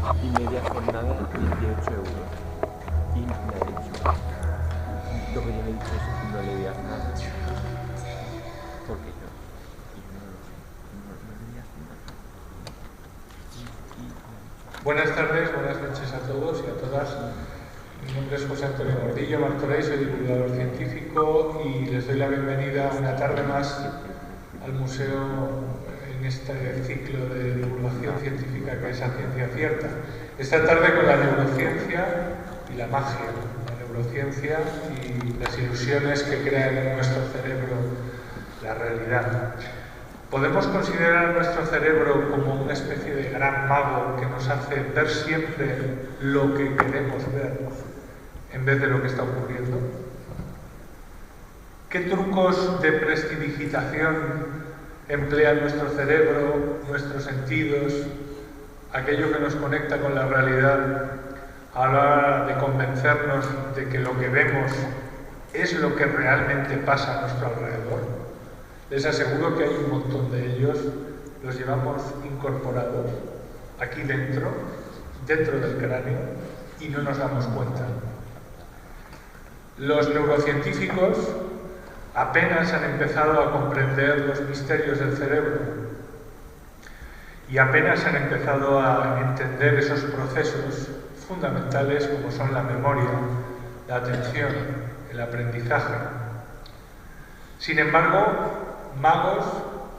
y media jornada 18 euros. Y me ha dicho, lo que yo le he dicho es no le digas nada, porque yo no lo sé, no le digas nada. Buenas tardes, buenas noches a todos y a todas. Mi nombre es José Antonio Gordillo Martorell, soy divulgador científico y les doy la bienvenida una tarde más al museo en este ciclo de divulgación científica que es A Ciencia Cierta. Esta tarde con la neurociencia y la magia, la neurociencia y las ilusiones que crean en nuestro cerebro la realidad. ¿Podemos considerar nuestro cerebro como una especie de gran mago que nos hace ver siempre lo que queremos ver en vez de lo que está ocurriendo? ¿Qué trucos de prestidigitación emplea nuestro cerebro, nuestros sentidos, aquello que nos conecta con la realidad a la hora de convencernos de que lo que vemos es lo que realmente pasa a nuestro alrededor? Les aseguro que hay un montón de ellos, los llevamos incorporados aquí dentro del cráneo, y no nos damos cuenta. Los neurocientíficos apenas han empezado a comprender los misterios del cerebro y apenas han empezado a entender esos procesos fundamentales como son la memoria, la atención, el aprendizaje. Sin embargo, magos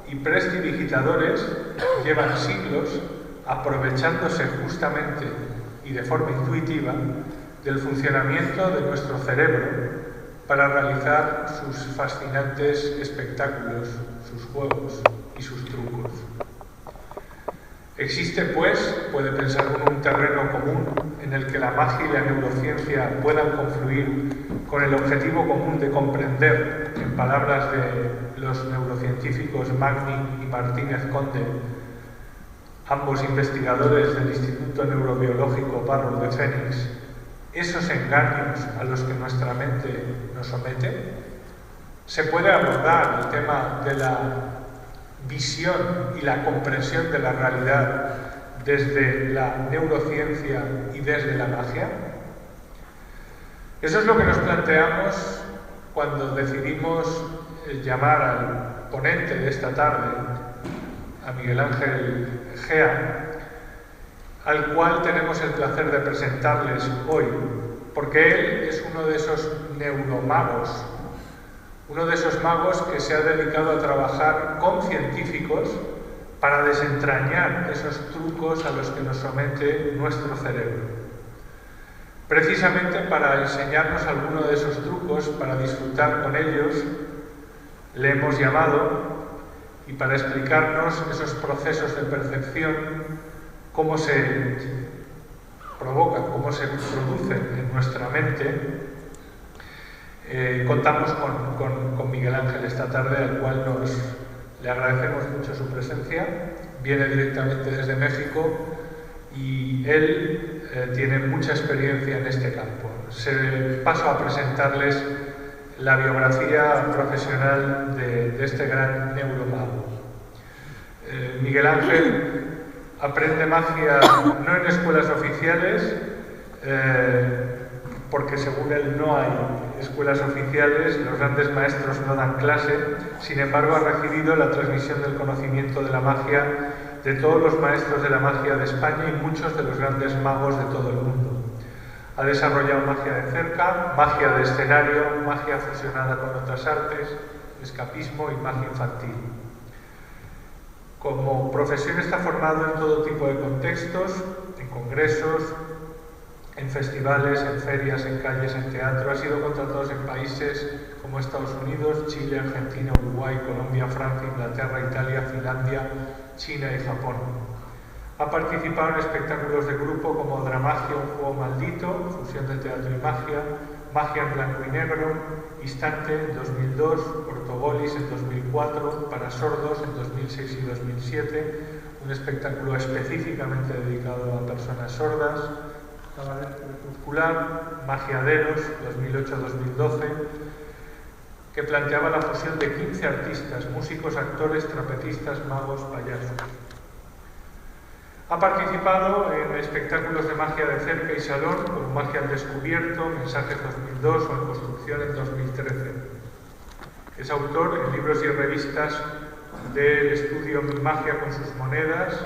y prestidigitadores llevan siglos aprovechándose justamente y de forma intuitiva del funcionamiento de nuestro cerebro para realizar sus fascinantes espectáculos, sus juegos y sus trucos. Existe, pues, puede pensar uno, un terreno común en el que la magia y la neurociencia puedan confluir con el objetivo común de comprender, en palabras de los neurocientíficos Magni y Martínez Conde, ambos investigadores del Instituto Neurobiológico Parros de Phoenix, esos engaños a los que nuestra mente nos somete. Se puede abordar el tema de la visión y la comprensión de la realidad desde la neurociencia y desde la magia. Eso es lo que nos planteamos cuando decidimos llamar al ponente de esta tarde, a Miguel Ángel Gea, al cual tenemos el placer de presentarles hoy, porque él es uno de esos neuromagos, uno de esos magos que se ha dedicado a trabajar con científicos para desentrañar esos trucos a los que nos somete nuestro cerebro. Precisamente para enseñarnos alguno de esos trucos, para disfrutar con ellos, le hemos llamado, y para explicarnos esos procesos de percepción, cómo se provocan, cómo se producen en nuestra mente. Contamos con Miguel Ángel esta tarde, al cual le agradecemos mucho su presencia. Viene directamente desde México y él tiene mucha experiencia en este campo. Paso a presentarles la biografía profesional de este gran neuromago. Miguel Ángel aprende magia no en escuelas oficiales, porque según él no hay escuelas oficiales, los grandes maestros no dan clase. Sin embargo, ha recibido la transmisión del conocimiento de la magia de todos los maestros de la magia de España y muchos de los grandes magos de todo el mundo. Ha desarrollado magia de cerca, magia de escenario, magia fusionada con otras artes, escapismo y magia infantil. Como profesión está formado en todo tipo de contextos, en congresos, en festivales, en ferias, en calles, en teatro. Ha sido contratado en países como Estados Unidos, Chile, Argentina, Uruguay, Colombia, Francia, Inglaterra, Italia, Finlandia, China y Japón. Ha participado en espectáculos de grupo como Dramagia, un juego maldito, fusión de teatro y magia, Magia en blanco y negro, Instante en 2002, Ortobolis en 2004, Para sordos en 2006 y 2007, un espectáculo específicamente dedicado a personas sordas, Cabaret Crepuscular, Magiaderos 2008-2012, que planteaba la fusión de 15 artistas, músicos, actores, trapecistas, magos, payasos. Ha participado en espectáculos de magia de cerca y salón, como Magia al Descubierto, Mensajes 2002 o En Construcción en 2013. Es autor en libros y revistas del estudio Mi Magia con sus monedas,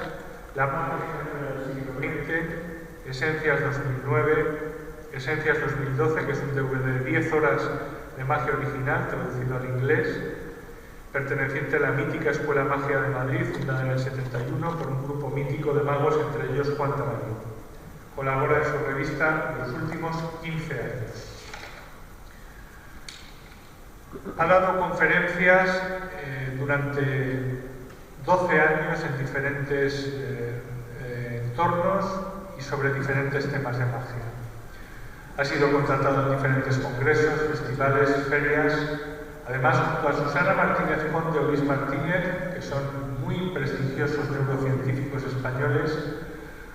La magia del siglo XX, Esencias 2009, Esencias 2012, que es un DVD de 10 horas de magia original, traducido al inglés, perteneciente a la mítica Escuela Magia de Madrid, fundada en el 71 por un grupo mítico de magos, entre ellos Juan Tamayo. Colabora en su revista los últimos 15 años. Ha dado conferencias durante 12 años en diferentes entornos y sobre diferentes temas de magia. Ha sido contratado en diferentes congresos, festivales, ferias. Además, junto a Susana Martínez Conde o Luis Martínez, que son muy prestigiosos neurocientíficos españoles,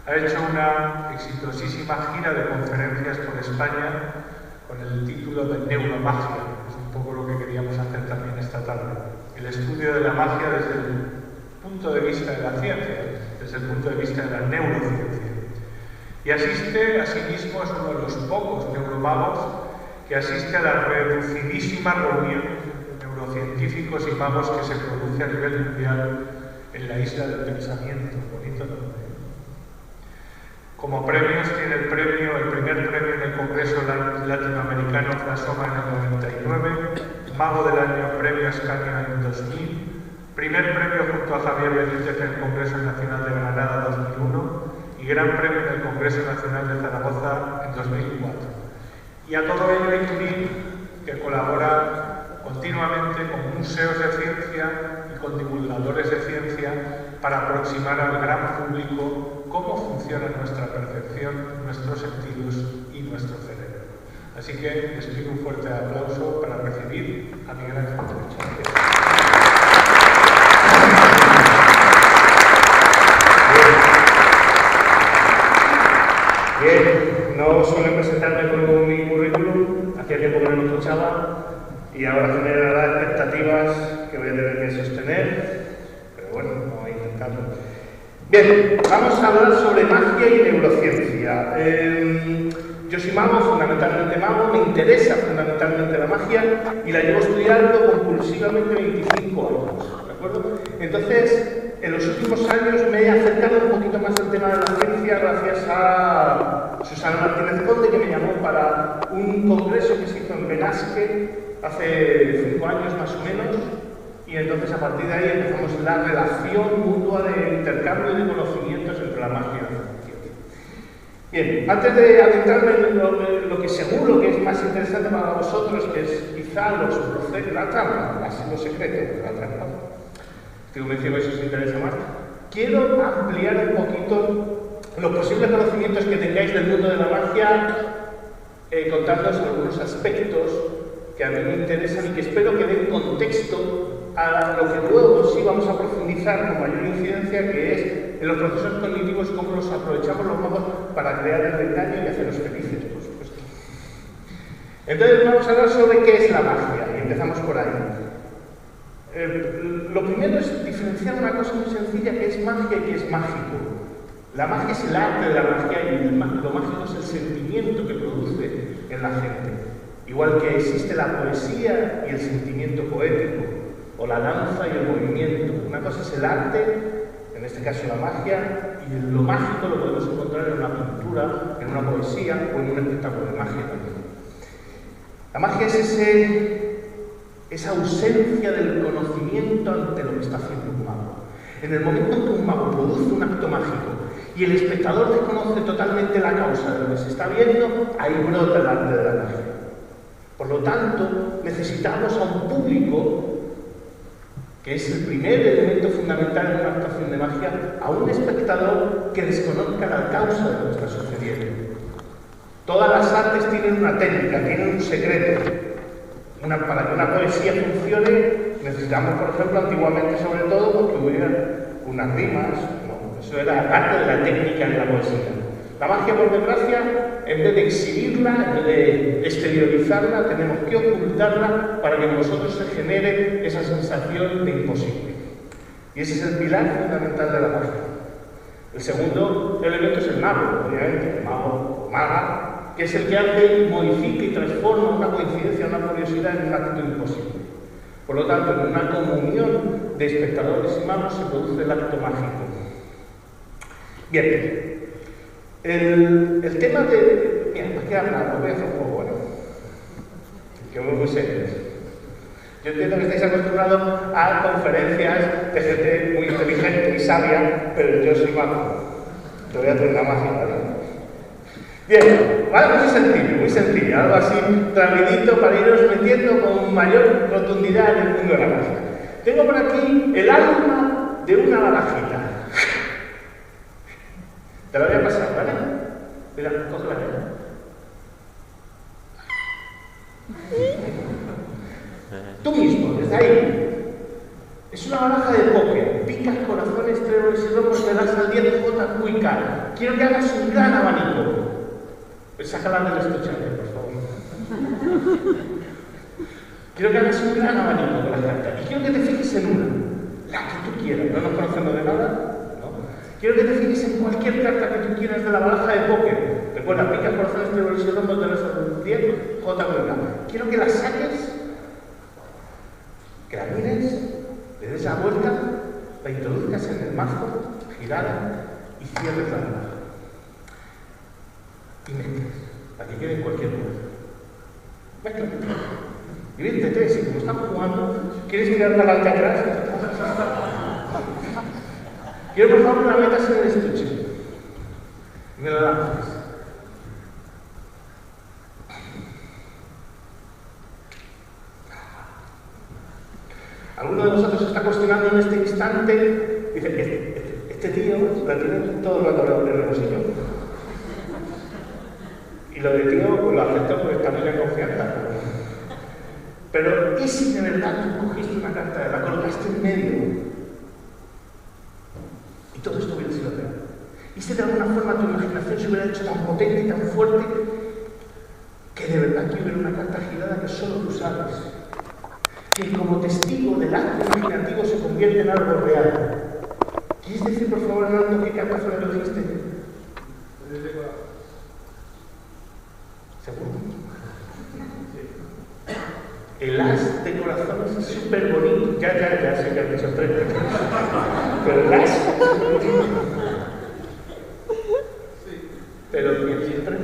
ha hecho una exitosísima gira de conferencias por España con el título de Neuromagia. Es un poco lo que queríamos hacer también esta tarde. El estudio de la magia desde el punto de vista de la ciencia, desde el punto de vista de la neurociencia. Y asiste, asimismo, es uno de los pocos neuromagos que asiste a la reducidísima reunión de neurocientíficos y magos que se produce a nivel mundial en la Isla del Pensamiento. Bonito nombre. Como premios tiene el primer premio en el Congreso Latinoamericano Frasoma en el 99, Mago del Año Premio Ascanio en 2000, primer premio junto a Javier Benítez en el Congreso Nacional de Granada 2001 y Gran Premio en el Congreso Nacional de Zaragoza en 2004. Y a todo ello hay que unir que colabora continuamente con museos de ciencia y con divulgadores de ciencia para aproximar al gran público cómo funciona nuestra percepción, nuestros sentidos y nuestro cerebro. Así que les pido un fuerte aplauso para recibir a Miguel Ángel Concha. Bien, no suelo presentarme con mi currículum, hacía tiempo que no lo escuchaba y ahora generará expectativas que voy a tener que sostener, pero bueno, vamos a intentarlo. Bien, vamos a hablar sobre magia y neurociencia. Yo soy mago, fundamentalmente mago, me interesa fundamentalmente la magia y la llevo estudiando compulsivamente 25 años, ¿de acuerdo? Entonces, en los últimos años me he acercado un poquito más al tema de la ciencia gracias a Susana Martínez Conde, que me llamó para un congreso que se hizo en Benasque hace 5 años más o menos, y entonces a partir de ahí empezamos la relación mutua de intercambio de conocimientos entre la magia y la ciencia. Bien, antes de adentrarme en lo que seguro que es más interesante para vosotros, que es quizá los procesos, la trampa, los secretos de la trampa, estoy convencido que eso os interesa más, quiero ampliar un poquito los posibles conocimientos que tengáis del mundo de la magia, contándoos algunos aspectos que a mí me interesan y que espero que den contexto a lo que luego sí vamos a profundizar con mayor incidencia, que es en los procesos cognitivos, cómo los aprovechamos los magos para crear el engaño y hacernos felices, por supuesto. Entonces vamos a hablar sobre qué es la magia, y empezamos por ahí. Lo primero es diferenciar una cosa muy sencilla, que es magia y que es mágico. La magia es el arte de la magia y lo mágico es el sentimiento que produce en la gente. Igual que existe la poesía y el sentimiento poético, o la danza y el movimiento. Una cosa es el arte, en este caso la magia, y lo mágico lo podemos encontrar en una pintura, en una poesía o en un espectáculo de magia también. La magia es esa ausencia del conocimiento ante lo que está haciendo un mago. En el momento en que un mago produce un acto mágico y el espectador desconoce totalmente la causa de lo que se está viendo, ahí brota el arte de la magia. Por lo tanto, necesitamos a un público, que es el primer elemento fundamental en una actuación de magia, a un espectador que desconozca la causa de lo que está sucediendo. Todas las artes tienen una técnica, tienen un secreto. Para que una poesía funcione, necesitamos, por ejemplo, antiguamente sobre todo, porque hubiera unas rimas, no, eso era parte de la técnica de la poesía. La magia, por desgracia, en vez de exhibirla, en vez de exteriorizarla, tenemos que ocultarla para que en nosotros se genere esa sensación de imposible. Y ese es el pilar fundamental de la magia. El segundo elemento es el mago, obviamente, el mago o maga, que es el que hace, modifica y transforma una coincidencia, una curiosidad en un acto imposible. Por lo tanto, en una comunión de espectadores y magos se produce el acto mágico. Bien, el tema de... Mira, ¿para qué hablar? Voy a hacer un juego bueno. Que muy serio. Yo entiendo que estáis acostumbrados a conferencias de gente muy inteligente y sabia, pero yo soy mago. Te voy a hacer una magia, ¿vale? Bien, vale, muy sencillo, algo así rapidito para iros metiendo con mayor rotundidad en el mundo de la magia. Tengo por aquí el alma de una barajita. Te la voy a pasar, ¿vale? Mira, cógela ya. Tú mismo, desde ahí. Es una baraja de póker. Picas, corazones, tréboles y romos, te das al 10 J, Q y K. Quiero que hagas un gran abanico. Sácala del estuchante, por favor. Quiero que hagas un gran abanico con las cartas. Y quiero que te fijes en una. La que tú quieras. No nos conocemos de nada. Quiero que te fijes en cualquier carta que tú quieras de la baraja de póker. Recuerda, picas, corazones, tréboles y romos, te das al 10 J, Q y K. Quiero que la saques, que la mires, le des la vuelta, la introduzcas en el mazo, girada y cierres la baraja. Y mezclas, para que quede en cualquier lugar. Mezcla. Divídete, si como estamos jugando, ¿quieres mirar la parte atrás? Quiero por favor que la metas en el estuche. Y me la lanzas. Alguno de vosotros se está cuestionando en este instante, dice, este tío la tiene todo el rato en el bolsillo. Y lo de tío lo acepto porque está muy en confianza. Pero ¿y si de verdad tú cogiste una carta, la colocaste en medio y todo esto hubiera sido real? ¿Y si de alguna forma tu imaginación se hubiera hecho tan potente y tan fuerte que de verdad que hubiera una carta girada que solo tú sabes? Que como testigo del acto imaginativo se convierte en algo real. ¿Quieres decir, por favor, Arnaldo, qué carta fue la que dijiste? ¿Seguro? El as de corazones es súper bonito. Ya sé que has dicho 3. Pero el as... Pero ¿quién dice 3?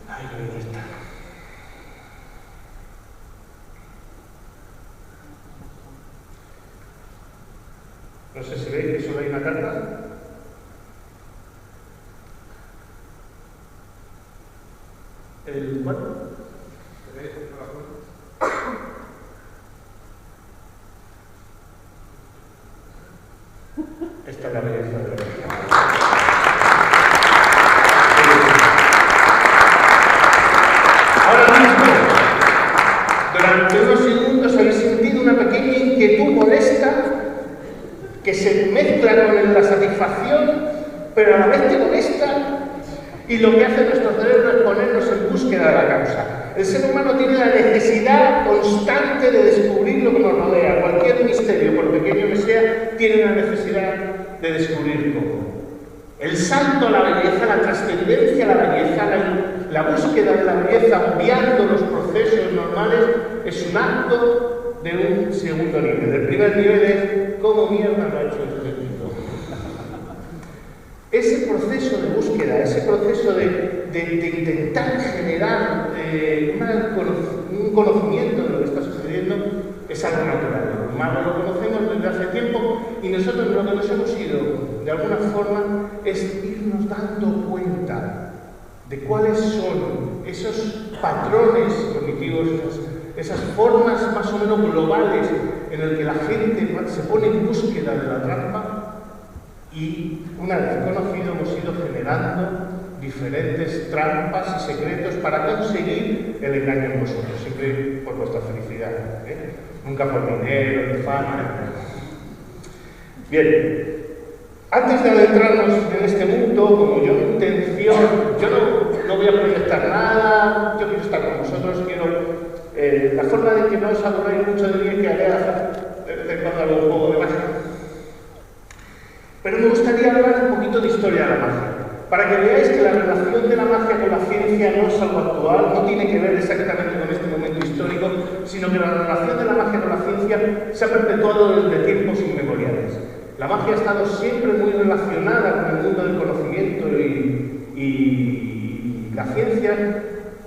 Ay, qué bien está. No sé si veis que solo hay una carta. El cuarto. Esta es la belleza de la vida. Ahora mismo, durante unos segundos habéis sentido una pequeña inquietud molesta que se mezcla con la satisfacción, pero a la vez te molesta, y lo que hace nuestro cerebro es ponernos en búsqueda de la causa. El ser humano tiene la necesidad constante de descubrir lo que nos rodea. Cualquier misterio, por pequeño que sea, tiene la necesidad de descubrir todo. El salto a la belleza, la trascendencia a la belleza, la búsqueda de la belleza, obviando los procesos normales, es un acto de un segundo nivel. El primer nivel es ¿cómo mierda lo ha hecho este tipo? Ese proceso de búsqueda, ese proceso de intentar generar un conocimiento de lo que está sucediendo es algo natural. Los magos lo conocemos desde hace tiempo y nosotros lo que nos hemos ido, de alguna forma, es irnos dando cuenta de cuáles son esos patrones cognitivos, esas formas más o menos globales en las que la gente se pone en búsqueda de la trampa. Y una vez conocido hemos ido generando diferentes trampas y secretos para conseguir el engaño en vosotros, siempre por vuestra felicidad, nunca por dinero, ni fama. Bien, antes de adentrarnos en este mundo, como yo intención, yo no voy a proyectar nada, yo quiero estar con vosotros, la forma de que no os aburráis mucho de mí es que haré hacer de cuando algún juego de magia. Pero me gustaría hablar un poquito de historia de la magia, para que veáis que la relación de la magia con la ciencia no es algo actual, no tiene que ver exactamente con este momento histórico, sino que la relación de la magia con la ciencia se ha perpetuado desde tiempos inmemoriales. La magia ha estado siempre muy relacionada con el mundo del conocimiento y la ciencia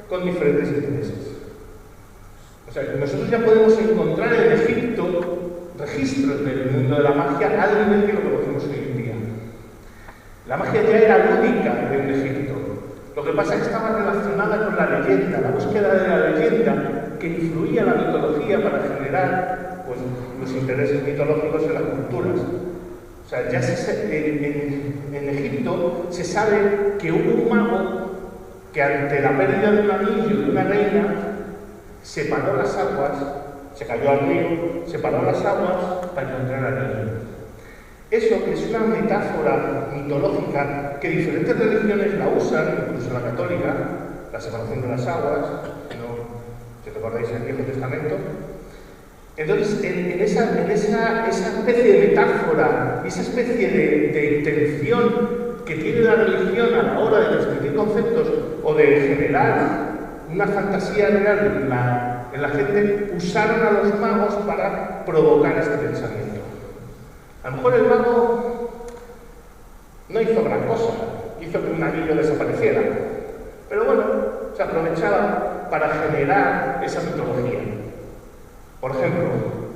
con diferentes intereses. O sea, nosotros ya podemos encontrar en Egipto registros del mundo de la magia al nivel que lo conocemos hoy en día. La magia ya era lúdica en Egipto. Lo que pasa es que estaba relacionada con la leyenda, la búsqueda de la leyenda que influía la mitología para generar pues, los intereses mitológicos en las culturas. O sea, ya en Egipto se sabe que hubo un mago que ante la pérdida de un anillo de una reina separó las aguas, se cayó al río, separó las aguas para encontrar el anillo. Eso que es una metáfora mitológica que diferentes religiones la usan, incluso la católica, la separación de las aguas, si recordáis el Viejo Testamento. Entonces, en esa especie de metáfora, esa especie de intención que tiene la religión a la hora de transmitir conceptos o de generar una fantasía real en la gente, usaron a los magos para provocar este pensamiento. A lo mejor el mago no hizo gran cosa, hizo que un anillo desapareciera, pero bueno, se aprovechaba para generar esa mitología. Por ejemplo,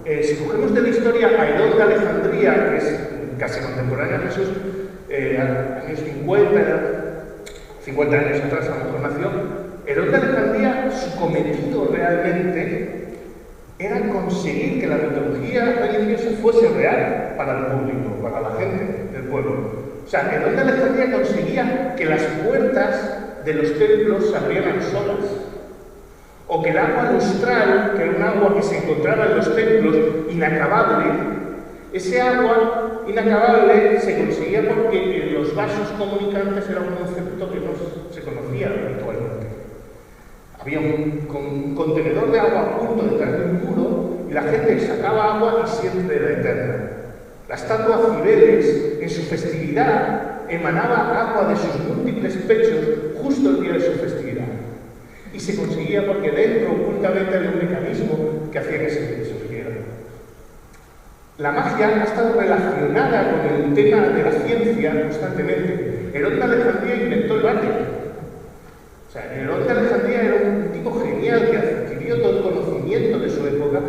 si cogemos de la historia a Herón de Alejandría, que es casi contemporáneo a Jesús, años 50 años atrás a lo mejor nació, Herón de Alejandría, su cometido realmente era conseguir que la mitología religiosa fuese real para el público, para la gente del pueblo. O sea, Herón de Alejandría conseguía que las puertas de los templos se abrieran solas, o que el agua lustral, que era un agua que se encontraba en los templos, inacabable, ese agua inacabable se conseguía porque los vasos comunicantes era un concepto que no se conocía habitualmente. Había un contenedor de agua oculto detrás de un muro y la gente sacaba agua y siempre era eterna. La estatua Cibeles, en su festividad, emanaba agua de sus múltiples pechos justo el día de su festividad. Y se conseguía porque dentro ocultamente había un mecanismo que hacía que se surgiera. La magia ha estado relacionada con el tema de la ciencia constantemente. Herón de Alejandría inventó el váter. O sea, Herón de Alejandría era un tipo genial que adquirió todo el conocimiento de su época,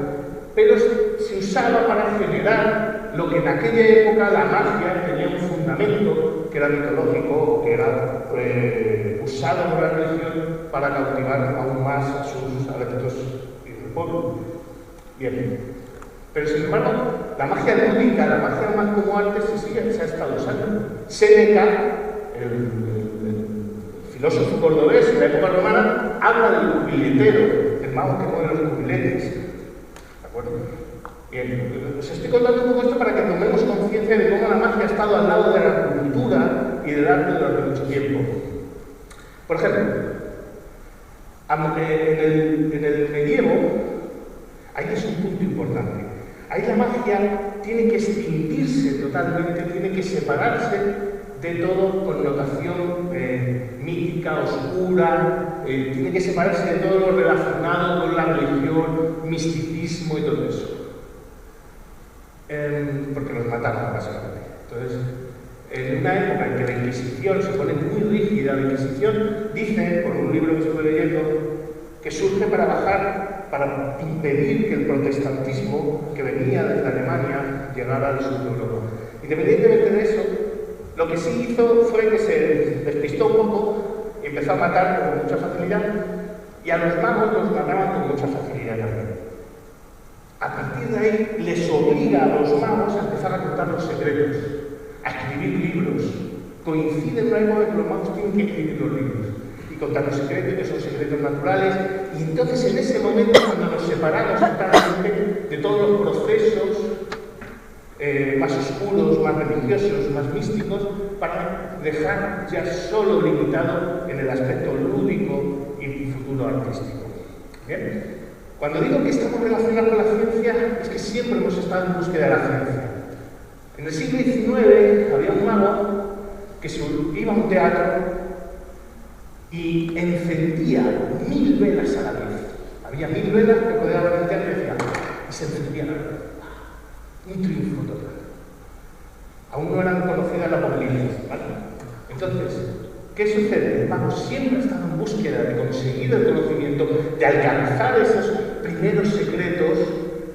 pero se usaba para generar lo que en aquella época la magia tenía un fundamento que era mitológico, que era usado por la religión para cautivar aún más a sus adeptos y del pueblo. Bien. Pero sin embargo, la magia lúdica, la magia más como arte se ha estado usando. Séneca, el filósofo cordobés en la época romana, habla del cubiletero, el mago que mueve los cubiletes. ¿De acuerdo? Bien, os estoy contando un poco esto para que tomemos conciencia de cómo la magia ha estado al lado de la cultura y del arte durante mucho tiempo. Por ejemplo, en el medievo, ahí es un punto importante. Ahí la magia tiene que extinguirse totalmente, tiene que separarse de toda connotación mítica, oscura, tiene que separarse de todo lo relacionado con la religión, misticismo y todo eso. Porque los mataron, básicamente. Entonces, en una época en que la Inquisición se pone muy rígida, la Inquisición dice, por un libro que estuve leyendo, que surge para impedir que el protestantismo que venía desde Alemania llegara al sur de Europa. Independientemente de eso, lo que sí hizo fue que se despistó un poco y empezó a matar con mucha facilidad, y a los magos los mataban con mucha facilidad también. A partir de ahí les obliga a los magos a empezar a contar los secretos, a escribir libros. Coincide en una época que los magos tienen que escribir los libros y contar los secretos, que son secretos naturales, y entonces en ese momento cuando nos separamos totalmente de todos los procesos más oscuros, más religiosos, más místicos, para dejar ya solo limitado en el aspecto lúdico y futuro artístico. ¿Bien? Cuando digo que estamos relacionados con la ciencia, es que siempre hemos estado en búsqueda de la ciencia. En el siglo XIX había que se iba a un teatro y encendía 1000 velas a la vez. Había 1000 velas que podía haber en el teatro y se encendían a la vez. Un triunfo total. Aún no eran conocidas las apocalipsis, ¿vale? Entonces, ¿qué sucede? El mago siempre ha estado en búsqueda de conseguir el conocimiento, de alcanzar esos primeros secretos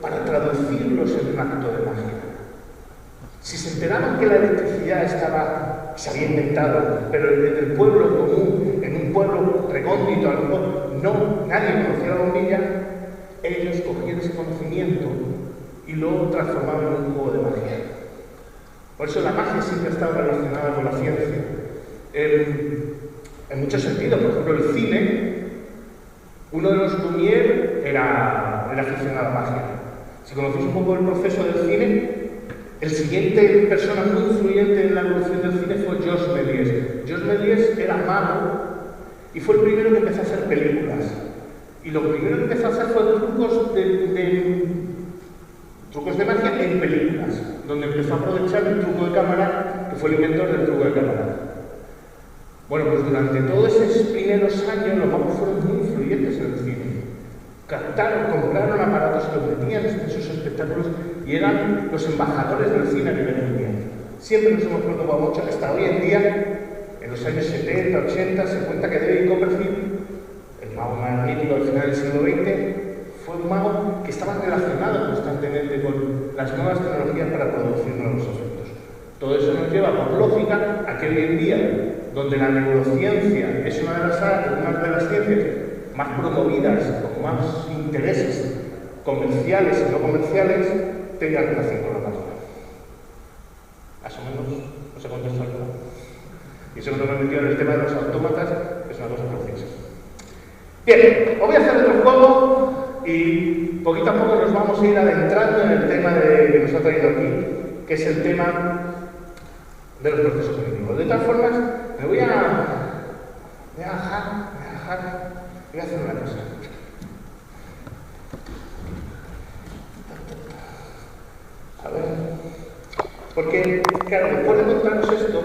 para traducirlos en un acto de magia. Si se enteraban que la electricidad se había inventado, pero en el pueblo común, en un pueblo recóndito, a lo mejor nadie conocía la bombilla, ellos cogían ese conocimiento y lo transformaban en un juego de magia. Por eso la magia siempre ha estado relacionada con la ciencia. En muchos sentidos, por ejemplo, el cine, uno de los Lumière era aficionado a la magia. Si conocéis un poco el proceso del cine, el siguiente persona muy influyente en la evolución del cine fue Georges Méliès. Georges Méliès era mago y fue el primero que empezó a hacer películas. Y lo primero que empezó a hacer fue trucos de magia en películas, donde empezó a aprovechar el truco de cámara, que fue el inventor del truco de cámara. Bueno, pues durante todos esos primeros años los magos fueron muy influyentes en el cine. Compraron aparatos que los metían en sus espectáculos y eran los embajadores del cine a nivel mundial. Siempre nos hemos preocupado mucho, hasta hoy en día, en los años 70, 80, se cuenta que David Copperfield, el mago magnífico del final del siglo XX, fue un mago que estaba relacionado constantemente con las nuevas tecnologías para producir nuevos efectos. Todo eso nos lleva, por lógica, a que hoy en día, donde la neurociencia es una de las ciencias más promovidas, con más intereses comerciales y no comerciales, tenga relación con la magia. Más o menos, no se contesta nada. Y eso que no me he metido en el tema de los autómatas, es una cosa preciosa. Bien, os voy a hacer otro juego y poquito a poco nos vamos a ir adentrando en el tema que nos ha traído aquí, que es el tema de los procesos cognitivos. De todas formas, me voy a hacer una cosa. A ver. Porque, claro, después de contaros esto,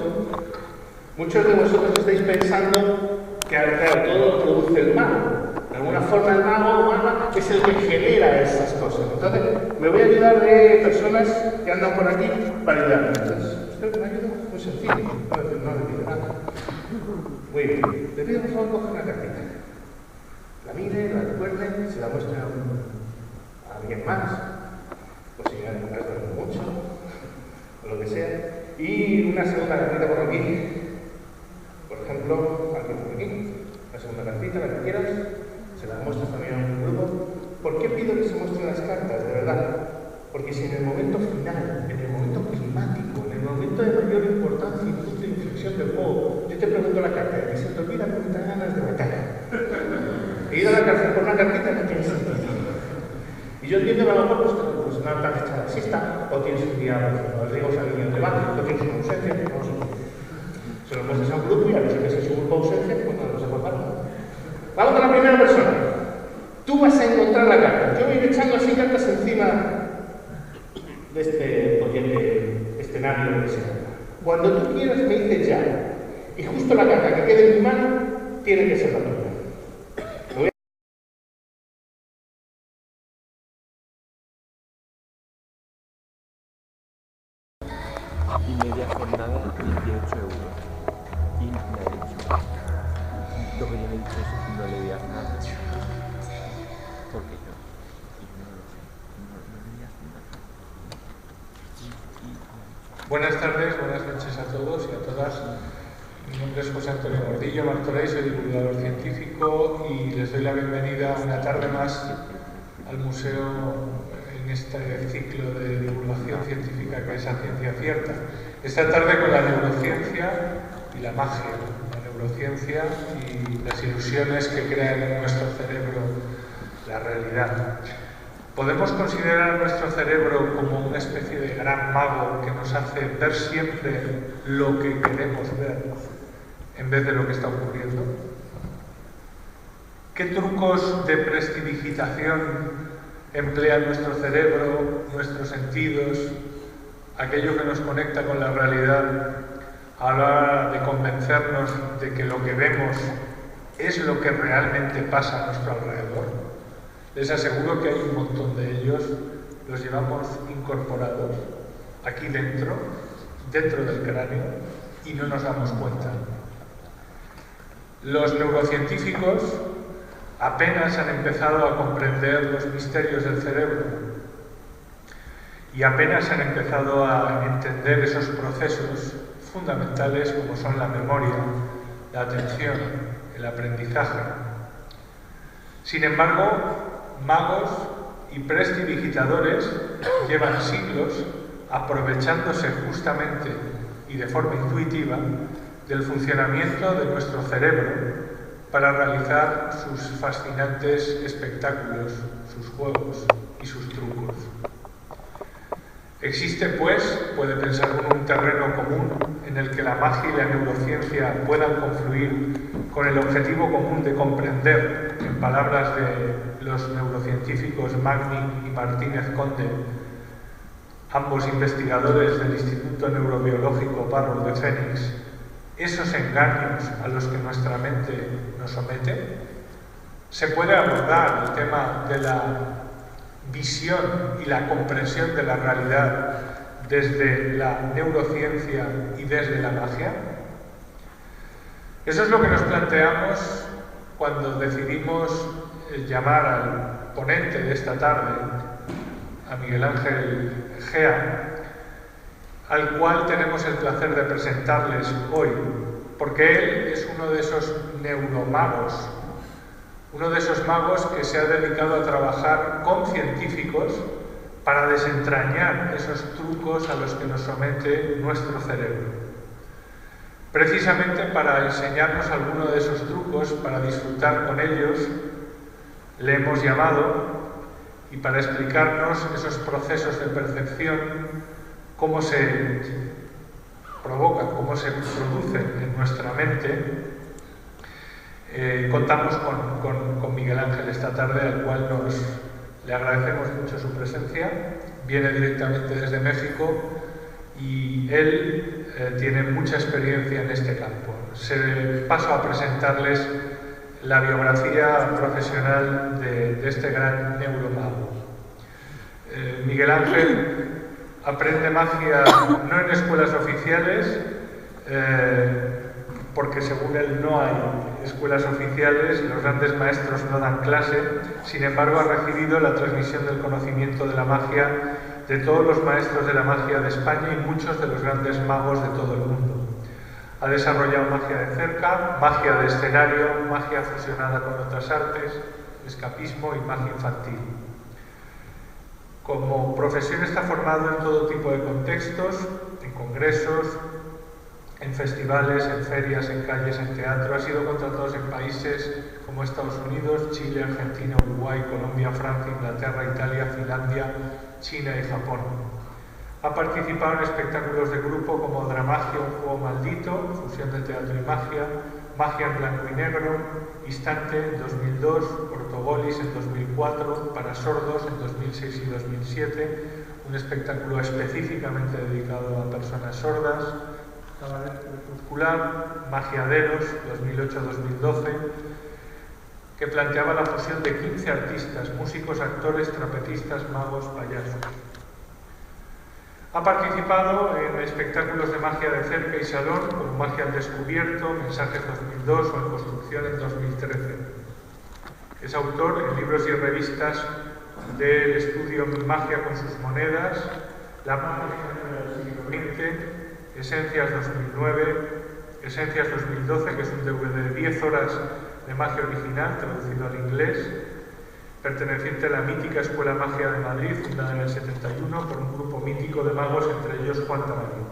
muchos de vosotros estáis pensando que, claro, todo lo produce el mago. De alguna forma el mago o maga es el que genera esas cosas. Entonces, me voy a ayudar de personas que andan por aquí para ayudarme. Entonces, ¿usted me ayuda? Muy sencillo. No le pido nada. Muy bien. Le pido por favor coger una cartita. La mire, la recuerde, se la muestre a alguien más. Pues si me gustan mucho, o lo que sea. Y una segunda cartita por aquí. Por ejemplo, aquí por aquí. La segunda cartita, la que quieras. Se las muestras también a un grupo. ¿Por qué pido que se muestren las cartas? De verdad. Porque si en el momento final, en el momento climático, en el momento de mayor importancia y punto de inflexión del juego, yo te pregunto la carta y se te olvida que me dan ganas de matar. He ido a la cárcel por una cartita no tiene sentido. Y yo entiendo que a lo mejor pues una tarjeta exista, o tienes un día, os digo, al niño te va, o tienes una ausencia, no sé. Se lo muestras a un grupo y a los que se su grupo ausencia, pues no se formaron. Vamos con la primera persona. Tú vas a encontrar la carta. Yo voy a ir echando así cartas encima de este potente escenario que sea. Cuando tú quieras me dices ya. Y justo la carta que quede en mi mano tiene que ser la tuya. Y media jornada, 18 euros. Y me ha dicho, lo que yo le he dicho es no le digas nada. Porque yo no lo sé. No le digas nada. Buenas tardes, buenas noches a todos y a todas. Mi nombre es José Antonio Gordillo Martorell, soy divulgador científico y les doy la bienvenida una tarde más al museo en este ciclo de divulgación científica que es A Ciencia Cierta. Esta tarde con la neurociencia y la magia, la neurociencia y las ilusiones que crean en nuestro cerebro la realidad. Podemos considerar nuestro cerebro como una especie de gran mago que nos hace ver siempre lo que queremos ver en vez de lo que está ocurriendo. ¿Qué trucos de prestidigitación emplea nuestro cerebro, nuestros sentidos, aquello que nos conecta con la realidad a la hora de convencernos de que lo que vemos es lo que realmente pasa a nuestro alrededor. Les aseguro que hay un montón de ellos, los llevamos incorporados aquí dentro del cráneo, y no nos damos cuenta. Los neurocientíficos apenas han empezado a comprender los misterios del cerebro y apenas han empezado a entender esos procesos fundamentales como son la memoria, la atención, el aprendizaje. Sin embargo, magos y prestidigitadores llevan siglos aprovechándose justamente y de forma intuitiva del funcionamiento de nuestro cerebro para realizar sus fascinantes espectáculos, sus juegos y sus trucos. Existe, pues, puede pensar uno, un terreno común en el que la magia y la neurociencia puedan confluir con el objetivo común de comprender, en palabras de los neurocientíficos Magni y Martínez Conde, ambos investigadores del Instituto Neurobiológico Parroll de Phoenix, esos engaños a los que nuestra mente nos somete. Se puede abordar el tema de la visión y la comprensión de la realidad desde la neurociencia y desde la magia. Eso es lo que nos planteamos cuando decidimos llamar al ponente de esta tarde, a Miguel Ángel Gea, al cual tenemos el placer de presentarles hoy, porque él es uno de esos neuromagos, uno de esos magos que se ha dedicado a trabajar con científicos para desentrañar esos trucos a los que nos somete nuestro cerebro. Precisamente para enseñarnos alguno de esos trucos, para disfrutar con ellos, le hemos llamado, y para explicarnos esos procesos de percepción, cómo se provocan, cómo se producen en nuestra mente. Contamos con Miguel Ángel esta tarde, al cual le agradecemos mucho su presencia. Viene directamente desde México y él tiene mucha experiencia en este campo. Paso a presentarles la biografía profesional de este gran neuromago. Miguel Ángel aprende magia no en escuelas oficiales, porque según él no hay escuelas oficiales, los grandes maestros no dan clase. Sin embargo, ha recibido la transmisión del conocimiento de la magia de todos los maestros de la magia de España y muchos de los grandes magos de todo el mundo. Ha desarrollado magia de cerca, magia de escenario, magia fusionada con otras artes, escapismo y magia infantil. Como profesión está formado en todo tipo de contextos, en congresos, en festivales, en ferias, en calles, en teatro. Ha sido contratado en países como Estados Unidos, Chile, Argentina, Uruguay, Colombia, Francia, Inglaterra, Italia, Finlandia, China y Japón. Ha participado en espectáculos de grupo como Dramagia, un juego maldito, fusión de teatro y magia, Magia en blanco y negro, Instante en 2002, Ortogolis en 2004, Para sordos en 2006 y 2007, un espectáculo específicamente dedicado a personas sordas, Cabaret Crepuscular, Magiaderos 2008-2012, que planteaba la fusión de 15 artistas, músicos, actores, trapecistas, magos, payasos. Ha participado en espectáculos de magia de cerca y salón, como Magia al Descubierto, Mensajes 2002 o En Construcción en 2013. Es autor en libros y revistas del estudio Magia con sus monedas, La magia del siglo XX, Esencias 2009, Esencias 2012, que es un DVD de 10 horas de magia original, traducido al inglés, perteneciente a la mítica Escuela Magia de Madrid, fundada en el 71 por un grupo mítico de magos, entre ellos Juan Tamayo.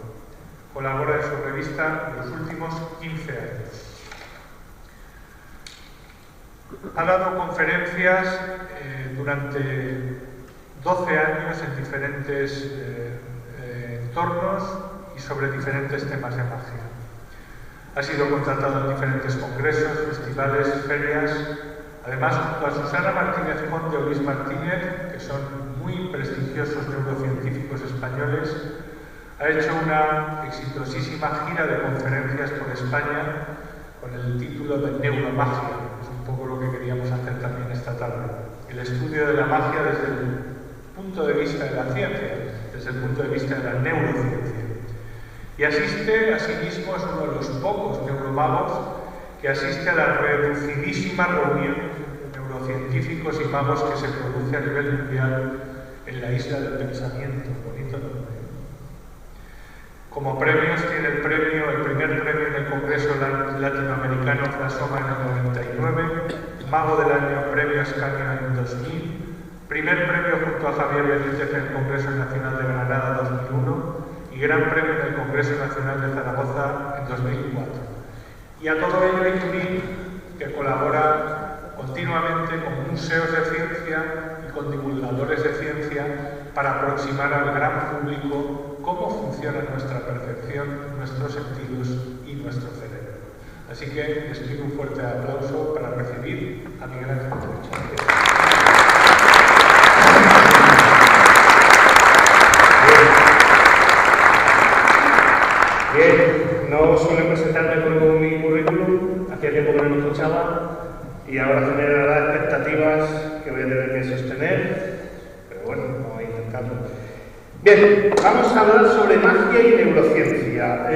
Colabora en su revista en los últimos 15 años. Ha dado conferencias durante 12 años en diferentes entornos y sobre diferentes temas de magia. Ha sido contratado en diferentes congresos, festivales, ferias. Además, junto a Susana Martínez Conde o Luis Martínez, que son muy prestigiosos neurocientíficos españoles, Ha hecho una exitosísima gira de conferencias por España con el título de Neuromagia, que es un poco lo que queríamos hacer también esta tarde. El estudio de la magia desde el punto de vista de la ciencia, desde el punto de vista de la neurociencia. Y asiste, asimismo, es uno de los pocos neuromagos que asiste a la reducidísima reunión de neurocientíficos y magos que se produce a nivel mundial en la Isla del Pensamiento. Bonito nombre. Como premios tiene el primer premio en el Congreso Latinoamericano Plasoma en el 99, Mago del Año, Premio Escanio en 2000, primer premio junto a Javier Benítez en el Congreso Nacional de Granada 2001 y Gran Premio en el Congreso Nacional de Zaragoza en 2004. Y a todo ello hay que unir que colabora continuamente con museos de ciencia y con divulgadores de ciencia para aproximar al gran público cómo funciona nuestra percepción, nuestros sentidos y nuestro cerebro. Así que les pido un fuerte aplauso para recibir a Miguel Ángel Puig. Bien, no suelo presentarme con mi currículum, hacía tiempo que no lo escuchaba y ahora generará expectativas que voy a tener que sostener, pero bueno, vamos a intentarlo. Bien, vamos a hablar sobre magia y neurociencia.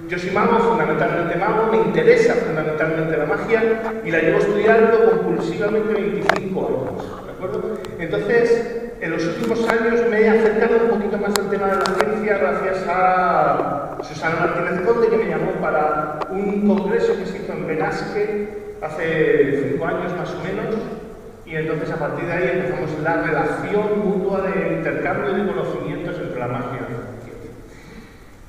Yo soy mago, fundamentalmente mago, me interesa fundamentalmente la magia y la llevo estudiando compulsivamente 25 años, ¿de acuerdo? Entonces, en los últimos años me he acercado un poquito más al tema de la ciencia gracias a Susana Martínez Conde, que me llamó para un congreso que se hizo en Benasque hace 5 años más o menos, y entonces a partir de ahí empezamos la relación mutua de intercambio de conocimientos entre la magia y la ciencia.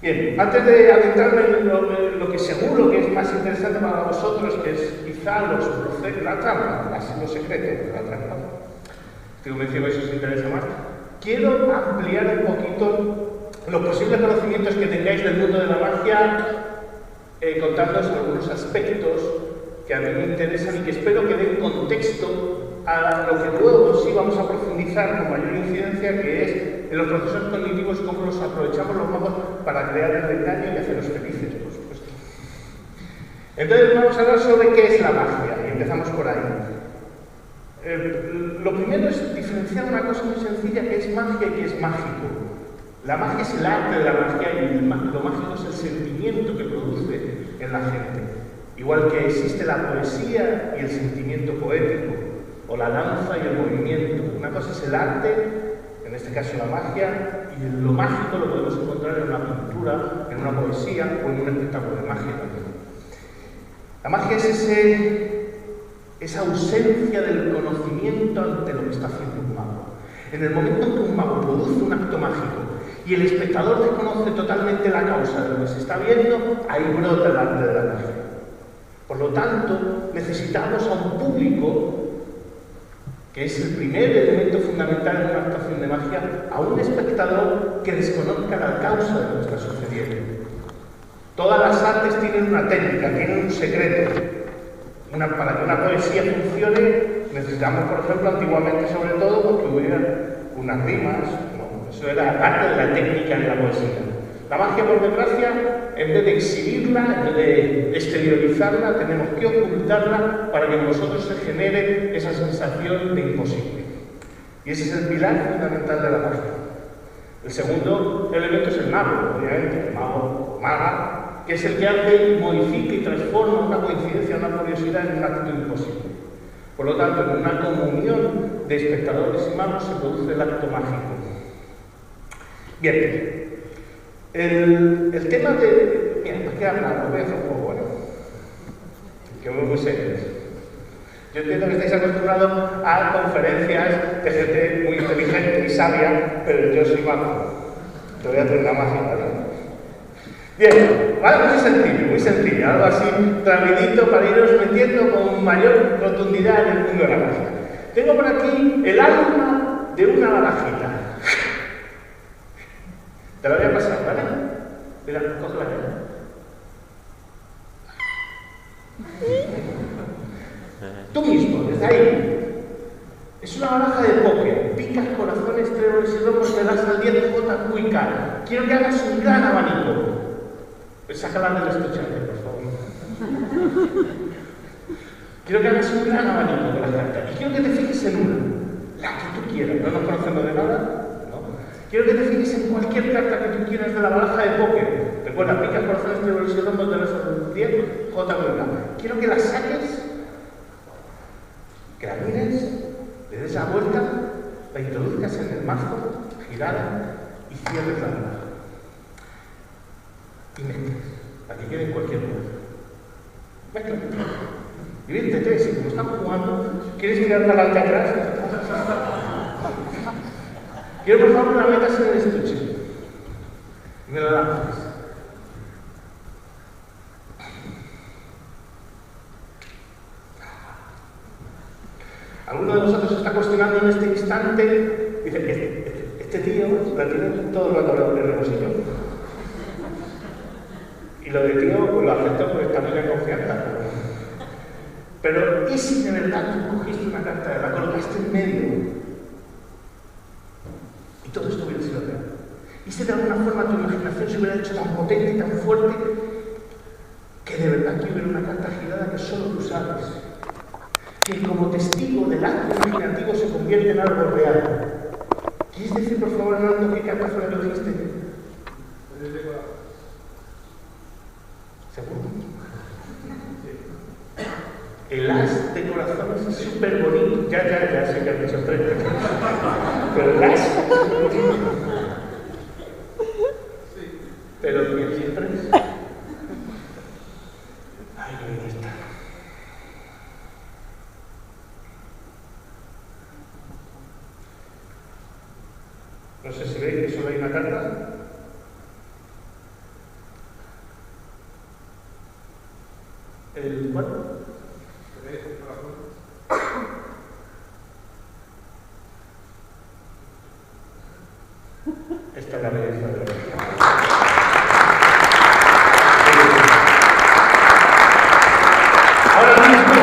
Bien, antes de adentrarme en lo que seguro que es más interesante para vosotros, que es quizá la trampa, los secretos de la trampa, estoy convencido que eso os interesa más, quiero ampliar un poquito los posibles conocimientos que tengáis del mundo de la magia, contándoos algunos aspectos que a mí me interesan y que espero que den contexto a lo que luego sí vamos a profundizar con mayor incidencia, que es en los procesos cognitivos, cómo los aprovechamos los magos para crear el engaño y hacerlos felices, por supuesto. Entonces vamos a hablar sobre qué es la magia, y empezamos por ahí. Lo primero es diferenciar una cosa muy sencilla, que es magia y que es mágico. La magia es el arte de la magia y lo mágico es el sentimiento que produce en la gente. Igual que existe la poesía y el sentimiento poético, o la danza y el movimiento. Una cosa es el arte, en este caso la magia, y lo mágico lo podemos encontrar en una pintura, en una poesía o en un espectáculo de magia también. La magia es esa ausencia del conocimiento ante lo que está haciendo un mago. En el momento en que un mago produce un acto mágico y el espectador desconoce totalmente la causa de lo que se está viendo, ahí brota el arte de la magia. Por lo tanto, necesitamos a un público, que es el primer elemento fundamental en una actuación de magia, a un espectador que desconozca la causa de lo que está sucediendo. Todas las artes tienen una técnica, tienen un secreto. Para que una poesía funcione, necesitamos, por ejemplo, antiguamente sobre todo, porque hubiera unas rimas, ¿no? Eso era parte de la técnica de la poesía. La magia, por desgracia, en vez de exhibirla, en vez de exteriorizarla, tenemos que ocultarla para que en nosotros se genere esa sensación de imposible. Y ese es el pilar fundamental de la magia. El segundo elemento es el mago, obviamente, el mago o maga, que es el que hace, modifica y transforma una coincidencia, una curiosidad en un acto imposible. Por lo tanto, en una comunión de espectadores y magos se produce el acto mágico. Bien. El tema de... Mira, ¿para qué hablar? Lo voy a hacer un poco bueno. Que muy serios. Yo entiendo que estáis acostumbrados a conferencias de gente muy inteligente y sabia, pero yo soy mago. Te voy a hacer una magia, ¿vale? Bien, vale, muy sencillo, algo así rapidito para iros metiendo con mayor rotundidad en el mundo de la magia. Tengo por aquí el alma de una barajita. Te la voy a pasar, ¿vale? Mira, coge la cara. Tú mismo, desde ahí. Es una baraja de póker. Picas, corazones, tréboles y romos, te das al 10 J, Q y K. viajar. Quiero que hagas un gran abanico. Sácala del estuche, por favor. Quiero que hagas un gran abanico de la carta. Y quiero que te fijes en una, la que tú quieras. No nos conocemos de nada. Quiero que te fijes en cualquier carta que tú quieras de la baraja de póker. Recuerda, picas, corazones, triángulos y rombos de los 10, J, W. Quiero que la saques, que la mires, le des la vuelta, la introduzcas en el mazo, girada y cierres la baraja. Y mezclas, para que quede en cualquier lugar. Mezcla. Diviértete, si como estamos jugando, ¿quieres mirar para adelante atrás? Quiero por favor que la metas en el estuche. Y me lo lanzas. ¿Alguno de vosotros está cuestionando en este instante? Dice, este tío la tiene todo el rato en el bolsillo. Y lo de tío lo aceptó porque está muy en confianza. Pero, ¿y si de verdad tú cogiste una carta y la colocaste en medio? Y todo esto hubiera sido real. Y si de alguna forma tu imaginación se hubiera hecho tan potente y tan fuerte que de verdad que hubiera una carta girada que solo tú sabes. Que como testigo del acto imaginativo se convierte en algo real. ¿Quieres decir, por favor, Arnaldo, qué carta fue la que dijiste? ¿Seguro? El as de corazones es súper bonito. Ya sé que has dicho 3. Pero el as. Pero ¿qué es 3? Ay, no está. No sé si veis que solo hay una carta. El cuerpo. Esta es la belleza de la vida. Ahora mismo,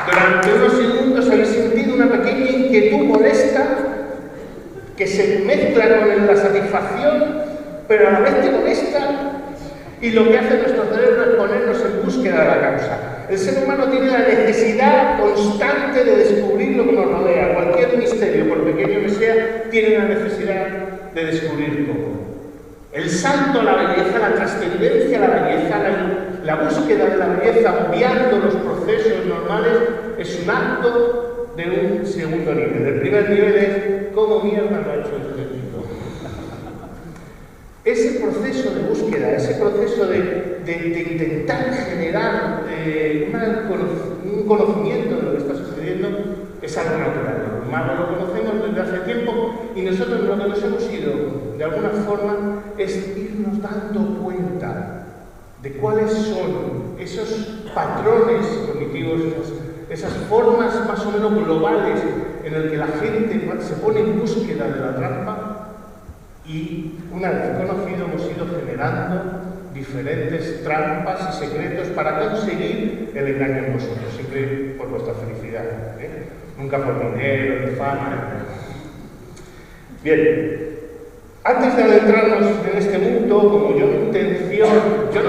durante unos segundos habéis sentido una pequeña inquietud molesta que se mezcla con la satisfacción, pero a la vez te molesta, y lo que hace nuestro cerebro es ponernos en búsqueda de la causa. El ser humano tiene la necesidad constante de descubrir lo que nos rodea. Cualquier misterio, por pequeño que sea, tiene la necesidad de descubrir todo. El salto a la belleza, la trascendencia a la belleza, la búsqueda de la belleza obviando los procesos normales es un acto de un segundo nivel. El primer nivel es ¿cómo mierda lo ha hecho este tipo? Ese proceso de búsqueda, ese proceso de intentar generar un conocimiento de lo que está sucediendo es algo natural. Los magos lo conocemos desde hace tiempo y nosotros lo que nos hemos ido, de alguna forma, es irnos dando cuenta de cuáles son esos patrones cognitivos, esas formas más o menos globales en las que la gente se pone en búsqueda de la trampa. Y una vez conocido hemos ido generando diferentes trampas y secretos para conseguir el engaño en vosotros, siempre por vuestra felicidad, nunca por dinero ni fama. Bien, antes de adentrarnos en este mundo, como yo mi intención, yo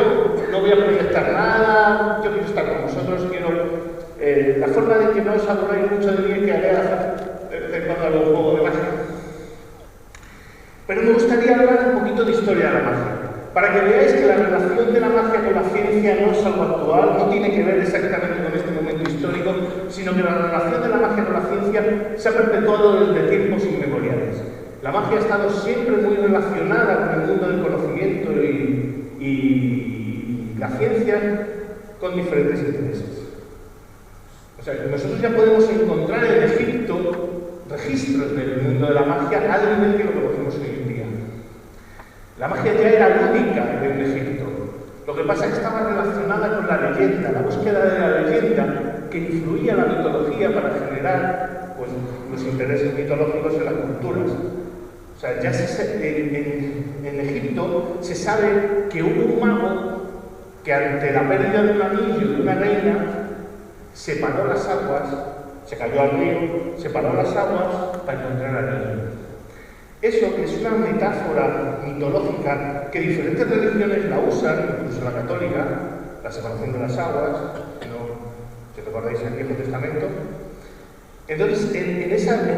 no voy a proyectar nada, yo quiero estar con vosotros, quiero la forma de que no os aburráis mucho de mí es que haré de cuando hago un juego de magia. Pero me gustaría hablar un poquito de historia de la magia, para que veáis que la relación de la magia con la ciencia no es algo actual, no tiene que ver exactamente con este momento histórico, sino que la relación de la magia con la ciencia se ha perpetuado desde tiempos inmemoriales. La magia ha estado siempre muy relacionada con el mundo del conocimiento y la ciencia con diferentes intereses. O sea, nosotros ya podemos encontrar en Egipto registros del mundo de la magia al nivel que lo conocemos hoy en día. La magia ya era única en Egipto. Lo que pasa es que estaba relacionada con la leyenda, la búsqueda de la leyenda que influía la mitología para generar pues, los intereses mitológicos en las culturas. O sea, ya en Egipto se sabe que hubo un mago que ante la pérdida de un anillo de una reina separó las aguas. Se cayó al río, separó las aguas para encontrar al niño. Eso, que es una metáfora mitológica que diferentes religiones la usan, incluso la católica, la separación de las aguas, si recordáis el Viejo Testamento. Entonces, en esa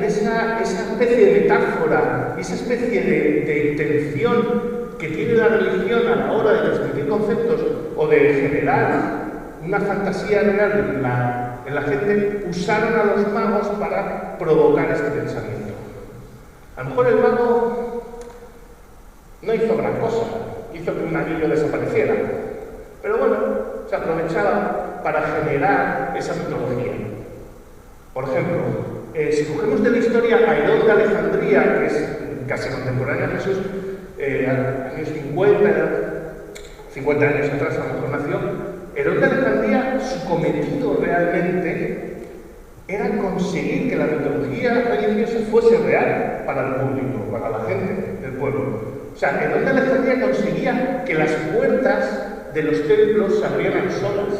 especie de metáfora, esa especie de intención que tiene la religión a la hora de transmitir conceptos o de generar una fantasía real en la gente, usaron a los magos para provocar este pensamiento. A lo mejor el mago no hizo gran cosa, hizo que un anillo desapareciera, pero bueno, se aprovechaba para generar esa mitología. Por ejemplo, si cogemos de la historia a Herón de Alejandría, que es casi contemporáneo a Jesús, años 50 años atrás a lo mejor nació, Herón de Alejandría, su cometido realmente era conseguir que la mitología religiosa fuese real para el público, para la gente del pueblo. O sea, Herón de Alejandría conseguía que las puertas de los templos se abrieran solas,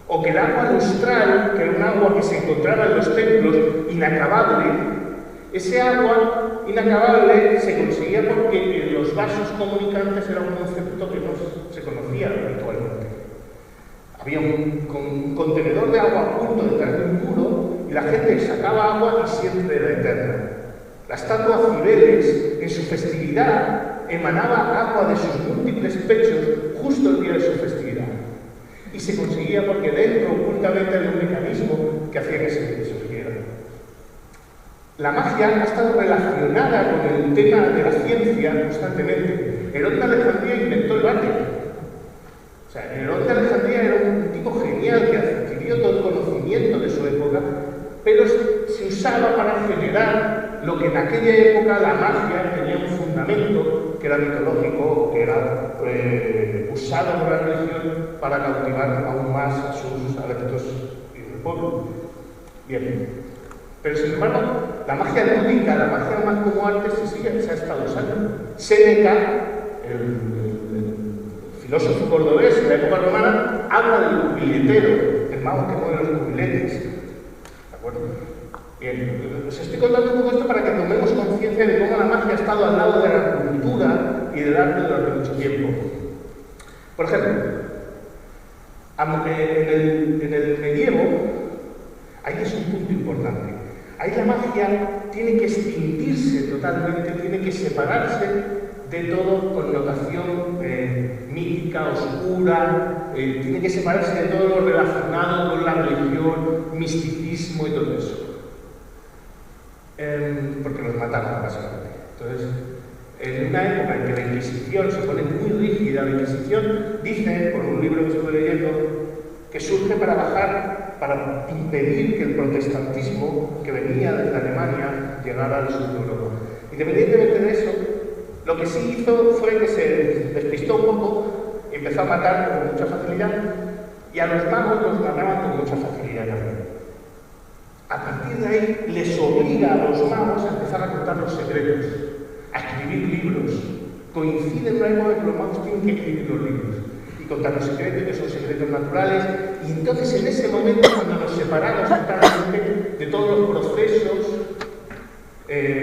o que el agua lustral, que era un agua que se encontraba en los templos, inacabable, ese agua inacabable se conseguía porque los vasos comunicantes era un concepto que no se conocía habitualmente. Había un contenedor de agua oculto detrás de un muro y la gente sacaba agua y siempre era eterna. La estatua Cibeles, en su festividad, emanaba agua de sus múltiples pechos justo el día de su festividad. Y se conseguía porque dentro ocultamente había un mecanismo que hacía que se surgiera. La magia ha estado relacionada con el tema de la ciencia constantemente. Herón de Alejandría inventó el váter. O sea, Herón de Alejandría era un tipo genial que adquirió todo el conocimiento de su época, pero se usaba para generar lo que en aquella época la magia tenía un fundamento que era mitológico, que era usado por la religión para cautivar aún más a sus adeptos y del pueblo. Bien. Pero sin embargo, la magia lúdica, la magia más como arte, se ha estado usando. Séneca, el filósofo cordobés de la época romana, habla del cubilletero, el mago que mueve los cubiletes. ¿De acuerdo? Bien, os estoy contando un poco esto para que tomemos conciencia de cómo la magia ha estado al lado de la cultura y del arte durante mucho tiempo. Por ejemplo, en el medievo, ahí es un punto importante. Ahí la magia tiene que extinguirse totalmente, tiene que separarse de toda connotación mítica, oscura, tiene que separarse de todo lo relacionado con la religión, misticismo y todo eso. Porque los mataron, básicamente. Entonces, en una época en que la Inquisición se pone muy rígida, la Inquisición dice, por un libro que estuve leyendo, que surge para impedir que el protestantismo que venía desde Alemania llegara al sur de Europa. Independientemente de eso, lo que sí hizo fue que se despistó un poco y empezó a matar con mucha facilidad, y a los magos los mataban con mucha facilidad también. A partir de ahí les obliga a los magos a empezar a contar los secretos, a escribir libros. Coincide en una época en que los magos tienen que escribir los libros y contar los secretos, que son secretos naturales, y entonces en ese momento cuando nos separamos totalmente de todos los procesos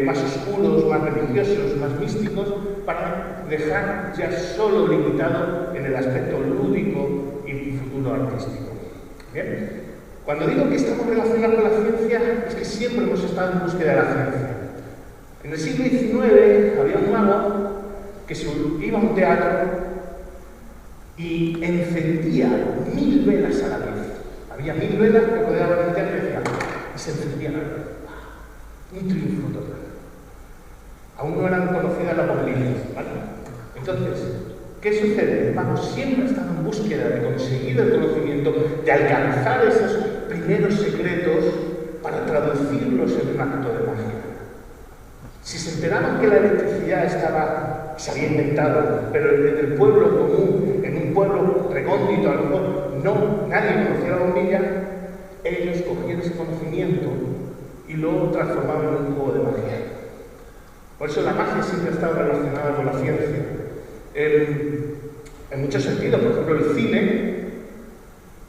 más oscuros, más religiosos, más místicos, para dejar ya solo limitado en el aspecto lúdico y futuro artístico. ¿Bien? Cuando digo que estamos relacionados con la ciencia, es que siempre hemos estado en búsqueda de la ciencia. En el siglo XIX había un mago que iba a un teatro y encendía 1000 velas a la vez. Había 1000 velas que rodeaban el teatro y se encendían a la vez. Un triunfo total. Aún no eran conocidas las bombillas, ¿vale? Entonces, ¿qué sucede? El mago siempre ha estado en búsqueda de conseguir el conocimiento, de alcanzar esos primeros secretos para traducirlos en un acto de magia. Si se enteraban que la electricidad se había inventado, pero en el pueblo común, en un pueblo recóndito, a lo mejor nadie conocía la bombilla, ellos cogían ese conocimiento y lo transformaban en un juego de magia. Por eso la magia siempre ha estado relacionada con la ciencia. En muchos sentidos, por ejemplo, el cine,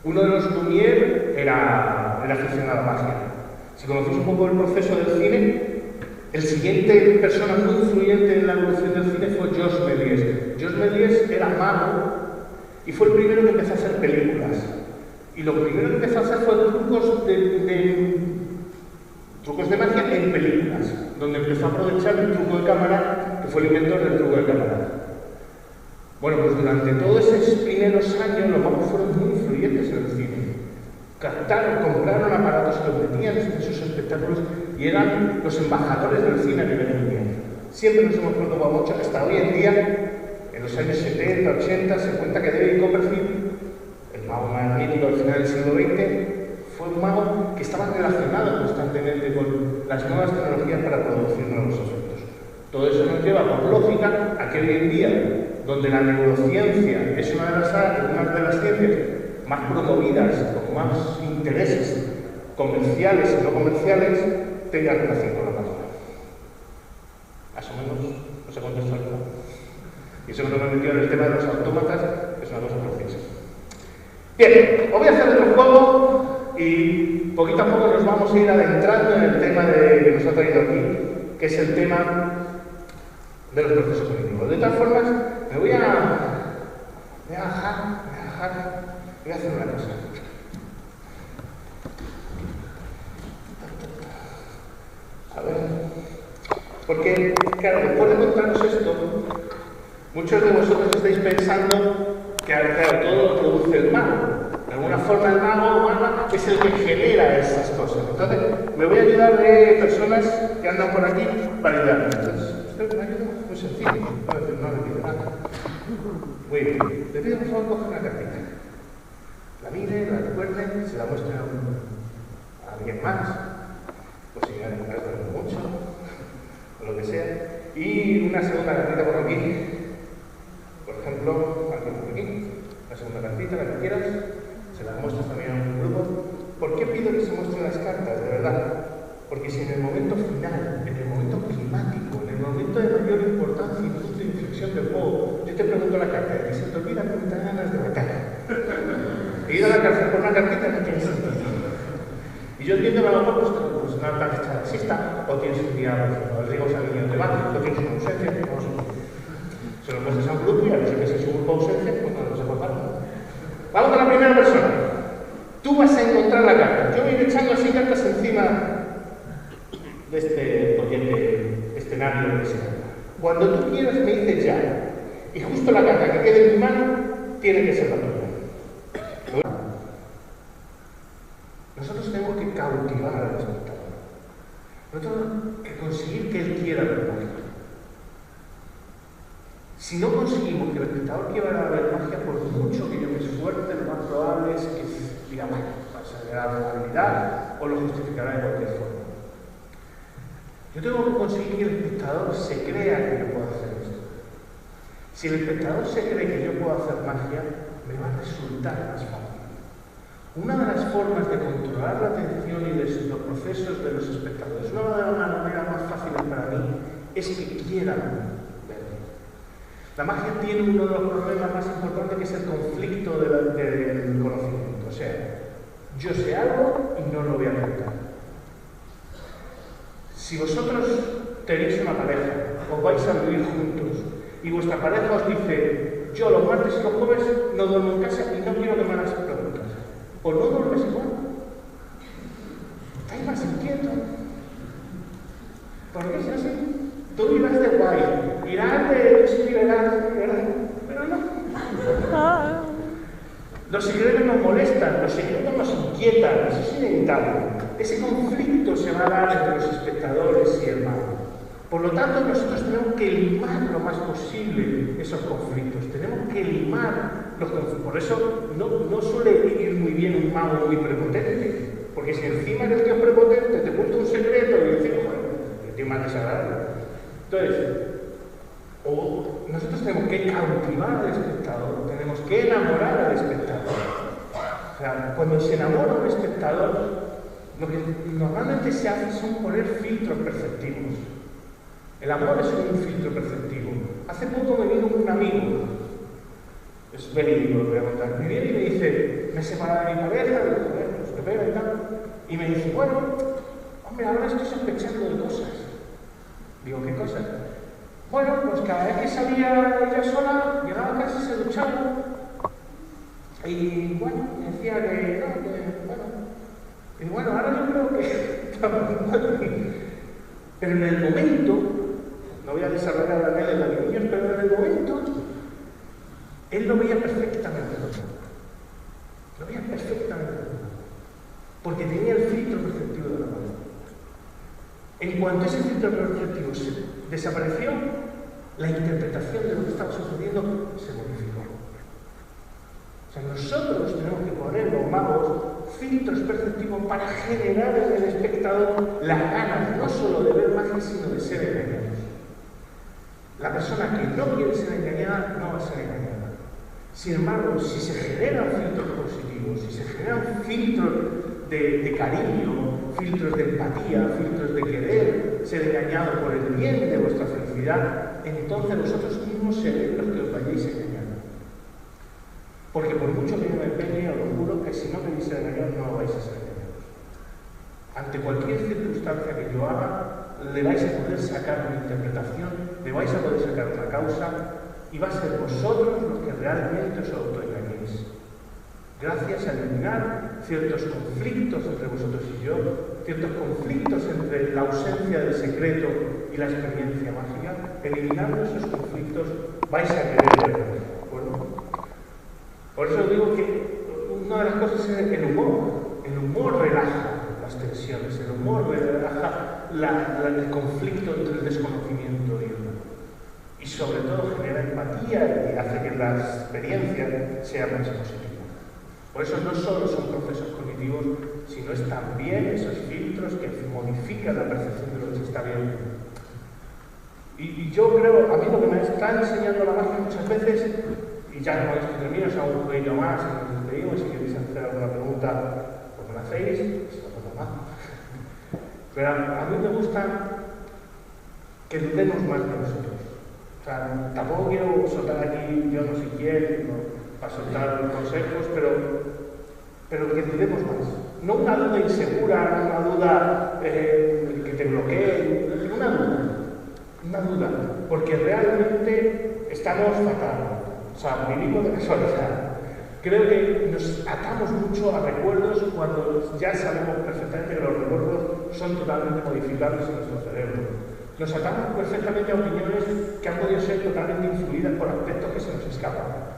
uno de los Lumière era aficionado a la magia. Si conocéis un poco el proceso del cine, El siguiente persona muy influyente en la evolución del cine fue Georges Méliès. Georges Méliès era mago y fue el primero que empezó a hacer películas. Y lo primero que empezó a hacer fue trucos de magia en películas, donde empezó a aprovechar el truco de cámara, que fue el inventor del truco de cámara. Bueno, pues durante todos esos primeros años los magos fueron muy influyentes en el cine. Compraron aparatos que los metían en sus espectáculos y eran los embajadores del cine a nivel mundial. Siempre nos hemos preocupado mucho que hasta hoy en día, en los años 70, 80, se cuenta que David Copperfield, el mago más mítico al final del siglo XX, fue un mago que estaba relacionado constantemente con las nuevas tecnologías para producir nuevos efectos. Todo eso nos lleva, por lógica, a que hoy en día, donde la neurociencia es una de las ciencias más promovidas, con más intereses comerciales y no comerciales, tenga relación con la magia. Más o menos, no sé contestar nada. Y eso que no me he metido en el tema de los autómatas, que es una cosa preciosa. Bien, os voy a hacer otro juego y poquito a poco nos vamos a ir adentrando en el tema que nos ha traído aquí, que es el tema de los procesos cognitivos. De todas formas, me voy a hacer una cosa. A ver. Porque, claro, después de contaros esto, muchos de vosotros estáis pensando que, claro, todo lo produce el mago. De alguna forma el mago o maga es el que genera esas cosas. Entonces, me voy a ayudar de personas que andan por aquí para ayudarme. Entonces, ¿usted me ayuda? Muy sencillo. No le pido nada. Muy bien. Le pido por favor coja una cartita. La mire, la recuerde, se la muestre a alguien más. Pues si me ha mucho, o lo que sea. Y una segunda cartita por aquí. Por ejemplo, aquí por aquí. La segunda cartita, la que quieras. Se las muestras también a un grupo. ¿Por qué pido que se muestren las cartas? De verdad. Porque si en el momento final, en el momento climático, en el momento de mayor importancia y punto de inflexión del juego, yo te pregunto la carta y se te olvida que me dan ganas de matar. E ir a la cárcel por una cartita no tiene sentido. Y yo entiendo que a lo mejor pues una tarjeta taxista, o tienes un día, o el riego sanguíneo te va, o tienes una ausencia, se lo muestras a un grupo y a no ser que sea su grupo ausencia, pues no se comparten. Vamos con la primera persona. Tú vas a encontrar la carta. Yo voy a ir echando así cartas encima de este potente escenario que sea. Cuando tú quieras me dices ya. Y justo la carta que quede en tu mano tiene que ser la tuya. Nosotros tenemos que cautivar al espectador. Nosotros tenemos que conseguir que él quiera ver magia. Si no conseguimos que el espectador quiera ver magia, por mucho que yo me esfuerce, lo más probable es que diga, bueno, pasará la habilidad o lo justificará de cualquier forma. Yo tengo que conseguir que el espectador se crea que yo puedo hacer esto. Si el espectador se cree que yo puedo hacer magia, me va a resultar más fácil. Una de las formas de controlar la atención y de los procesos de los espectadores, una de las maneras más fáciles para mí, es que quieran verme. La magia tiene uno de los problemas más importantes, que es el conflicto del conocimiento. O sea, yo sé algo y no lo voy a contar. Si vosotros tenéis una pareja, os vais a vivir juntos, y vuestra pareja os dice, yo los martes y los jueves no duermo en casa y no quiero que me hagas preguntas. ¿O no duermes igual? Estáis más inquietos. ¿Por qué es así? Tú irás de guay, irás de escribirás, pero no. Los secretos nos molestan, los secretos nos inquietan, eso es inevitable. Ese conflicto se va a dar entre los espectadores y el mago. Por lo tanto, nosotros tenemos que limar lo más posible esos conflictos. Tenemos que limar los conflictos. Por eso no suele ir muy bien un mago muy prepotente. Porque si encima eres tío prepotente, te cuenta un secreto y dices, joder, el tío más desagradable. Entonces, nosotros tenemos que cautivar al espectador, tenemos que enamorar al espectador. O sea, cuando se enamora un espectador, lo que normalmente se hace son poner filtros perceptivos. El amor es un filtro perceptivo. Hace poco me vino un amigo, es verídico lo que voy a contar, me viene y me dice, me he separado de mi pareja, pues me pega y tal, y me dice, bueno, hombre, ahora estoy sospechando de cosas. Digo, ¿qué cosas? Bueno, pues cada vez que salía ella sola, llegaba a casa y se duchaba. Y bueno, decía que no, bueno. Y bueno, ahora yo creo que estaba mal. Pero en el momento, no voy a desarrollar la anécdota de niños, pero en el momento, él lo veía perfectamente. Lo veía perfectamente. Porque tenía el filtro perceptivo de la mano. En cuanto ese filtro perceptivo desapareció, la interpretación de lo que estaba sucediendo se modificó. O sea, nosotros tenemos que poner, los magos, filtros perceptivos para generar en el espectador las ganas no solo de ver magia, sino de ser engañados. La persona que no quiere ser engañada no va a ser engañada. Sin embargo, si se generan filtros positivos, si se generan filtros de cariño, filtros de empatía, filtros de querer ser engañado por el bien de vuestra felicidad, entonces vosotros mismos seréis los que os vayáis engañando. Porque por mucho que yo me empeñe, os lo juro que si no queréis ser engañados, no vais a ser engañados. Ante cualquier circunstancia que yo haga, le vais a poder sacar una interpretación, le vais a poder sacar una causa, y va a ser vosotros los que realmente os autoengañéis. Gracias a eliminar ciertos conflictos entre vosotros y yo, ciertos conflictos entre la ausencia del secreto y la experiencia mágica, eliminando esos conflictos vais a querer ver. ¿De por eso digo que una de las cosas es el humor. El humor relaja las tensiones, el humor relaja el conflicto entre el desconocimiento y el humor. Y sobre todo genera empatía y hace que la experiencia sea más positiva. Por eso no solo son procesos cognitivos, sino es también esos filtros que modifican la percepción de lo que se está viendo. Y yo creo, a mí lo que me está enseñando la magia muchas veces, y ya con esto termino, es un poquillo más, y nos despedimos, si queréis hacer alguna pregunta, pues me la hacéis, pues no pasa nada. Pero a mí me gusta que dudemos más de nosotros. O sea, tampoco quiero soltar aquí, yo no sé quién, para soltar consejos, pero que dudemos más. No una duda insegura, no una duda que te bloquee, una duda, porque realmente estamos fatal. O sea, vivimos de casualidad. Creo que nos atamos mucho a recuerdos cuando ya sabemos perfectamente que los recuerdos son totalmente modificables en nuestro cerebro. Nos atamos perfectamente a opiniones que han podido ser totalmente influidas por aspectos que se nos escapan.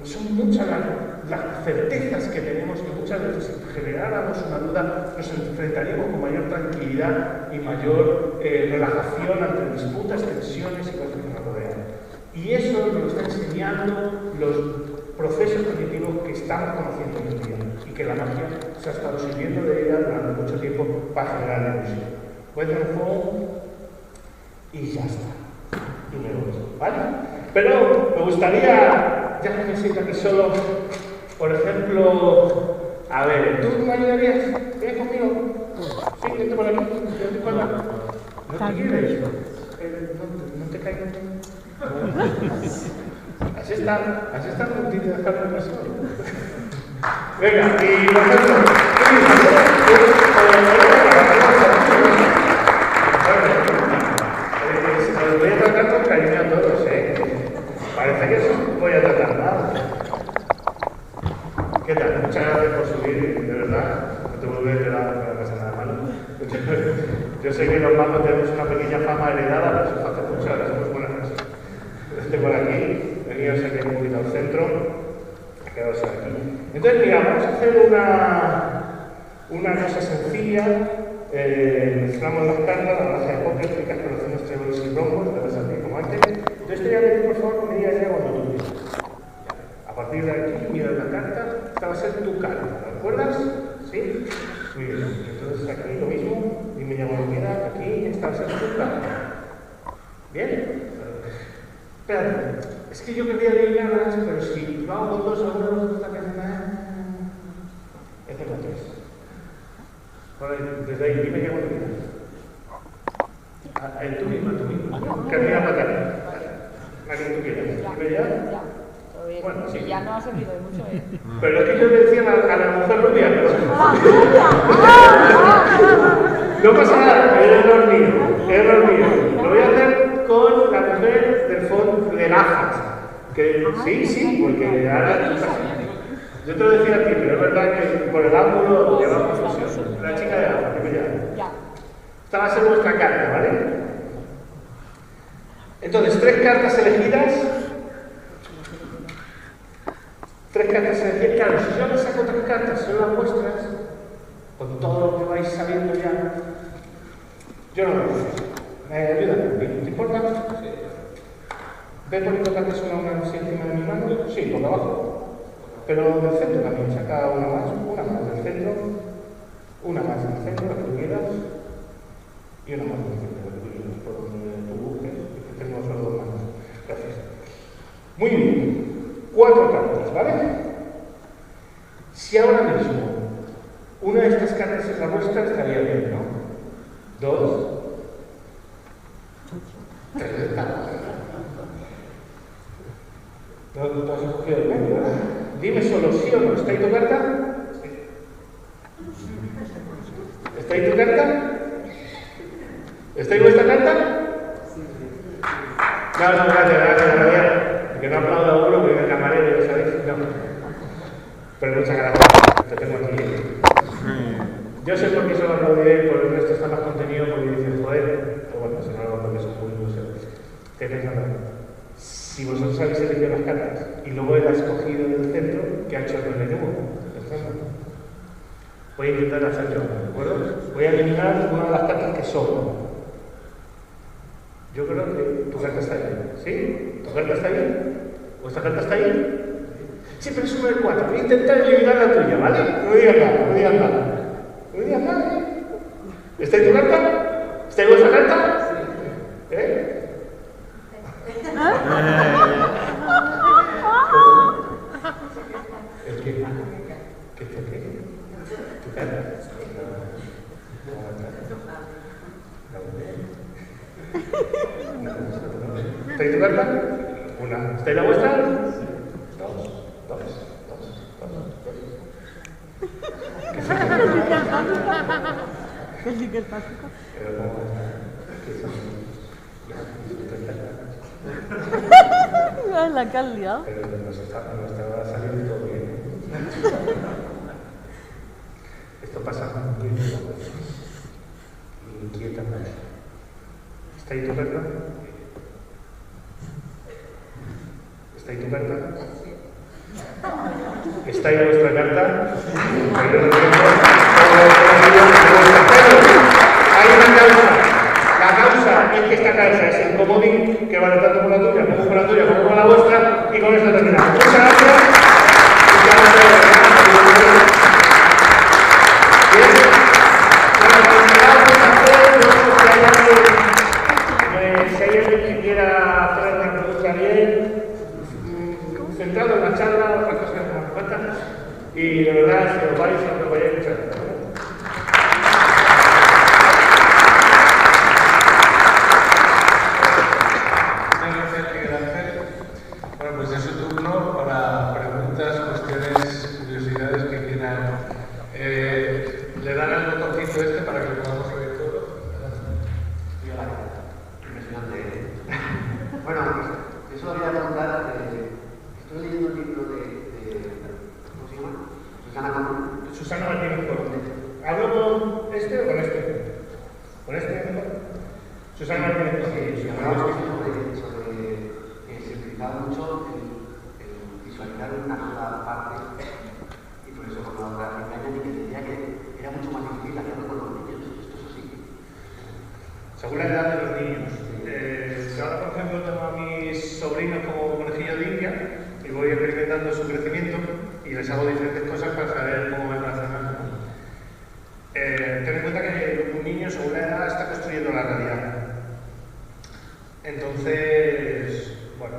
Son muchas las certezas que tenemos que muchas veces si generáramos una duda nos enfrentaríamos con mayor tranquilidad y mayor relajación ante disputas, tensiones y cosas que nos rodean. Y eso nos lo está enseñando los procesos cognitivos que estamos conociendo hoy en día y que la magia se ha estado sirviendo de ella durante mucho tiempo para generar la ilusión. Voy a hacer un juego y ya está. Y me voy, ¿vale? Pero me gustaría, ya que me siento aquí solo, por ejemplo, a ver, ¿tú me ayudarías? ¿Vienes conmigo? Sí, vente por aquí, vente por aquí. ¿No te quieres? ¿No te caigo? Así está contigo de dejarme pasar. Venga, y por ejemplo, os voy a tratar con cariño a todos, Parece que os voy a tratar mal. ¿Qué tal? Muchas gracias por subir, de verdad. No te vuelvo a quedar, no me pasa nada malo. Yo sé que los magos tenemos una pequeña fama heredada, pero eso hace mucho, ahora somos buenas personas. Estoy por aquí, veníos aquí un poquito al centro, quedaos aquí. Entonces, mira, vamos a hacer una cosa sencilla. Mezclamos las cartas, la baraja de póker, picas corazones, tréboles y rombos, te vas a ti como antes. Entonces te voy a pedir por favor que me digas ya cuando tú quieras. A partir de aquí, miras la carta, esta va a ser tu carta, ¿te acuerdas? ¿Sí? Muy bien. Entonces aquí lo mismo, dime ya cuando quieras, aquí, esta va a ser tu carta. ¿Bien? Espérate, es que yo quería adivinarlas, pero si lo hago con dos, alguna no está que nada. Este con tres. Bueno, desde ahí, dime qué cuando quieras. Tú misma. Camina para acá. La que tú quieras. ¿Dime ya? Bueno, sí. Ya no ha servido de mucho, Pero es que yo le decía a la mujer rubia, pero... No pasa nada, es error mío. gafas. Sí, porque ahora... Yo te lo decía a ti, pero es verdad que por el ángulo lleva confusión. La chica de gafas, que me llama. Esta va a ser vuestra carta, ¿vale? Entonces, 3 cartas elegidas. 3 cartas elegidas. Claro, si yo les saco 3 cartas, son las vuestras, con todo lo que vais sabiendo ya, yo no lo sé. ¿Me ayudan? ¿Te importa? ¿Ves poniendo cartas una así encima de mi mano? Sí, por abajo. Pero del centro también, saca una más del centro, una más del centro, la que tú quieras, y una más del centro, la que tú quieras, por donde tú busques, que tengo solo 2 manos. Gracias. Muy bien, 4 cartas, ¿vale? Si ahora mismo una de estas cartas es la vuestra, estaría bien, ¿no? 2, 3, ¿Tú has escogido el medio, ¿verdad? Dime solo sí o no. ¿Está ahí tu carta? Sí. ¿Está ahí tu carta? ¿Está ahí vuestra carta? No, gracias. Que no aplaudo a uno, porque es el camarero, ¿sabéis? No. Pero muchas gracias. Te tengo aquí. Yo sé por qué se lo aplaudiré, porque el resto está más contenido, porque dices, joder, pero bueno, si no lo porque son públicos, tenéis razón. Si vosotros habéis elegido las cartas y luego él ha escogido del centro, ¿qué ha hecho el menú? Voy a intentar hacer yo, ¿de acuerdo? Voy a eliminar una de las cartas que sobran. Yo creo que tu carta está ahí. ¿Sí? ¿Tu carta está ahí? ¿Vuestra carta está ahí? Sí, pero es uno de 4. Voy a intentar eliminar la tuya, ¿vale? No me digas nada. ¿Está ahí tu carta? ¿Está ahí vuestra carta? ¿Eh? ¿El qué? ¿Qué es qué? ¿Tu carta? ¿Está ahí tu carta? Una. ¿Está ahí la vuestra? 2. ¿El plástico? La que has liado. Pero nos estaba saliendo todo bien. Esto pasa muy bien. Y inquieta mucho. ¿Está ahí tu carta? ¿Está ahí tu carta? ¿Está ahí vuestra carta? Hay una causa. La causa es que esta causa es el comodín que vale tanto por la tuya como por la tuya como por la vuestra, y con esto terminamos. Muchas gracias. Si hay alguien que quiera hacer una pregunta bien, centrado en la charla, otras cosas que nos faltan, y de verdad, si os vais, os vayáis muchas gracias. Susana Martínez Corte. ¿Hablo con este o con este? ¿Con este mejor? Susana Martínez Corte. Sí, hablamos sobre simplificar mucho el visualizar una sola parte, y por eso con la otra gráfica y que decía que era mucho más difícil hacerlo con los niños. Esto es así. Según la edad de los niños. Ahora, por ejemplo, tengo a mis sobrinos como conejillo de India y voy experimentando su crecimiento y les hago diferentes cosas para saber cómo me relacionan. Ten en cuenta que un niño, según la edad, está construyendo la realidad. Entonces, bueno,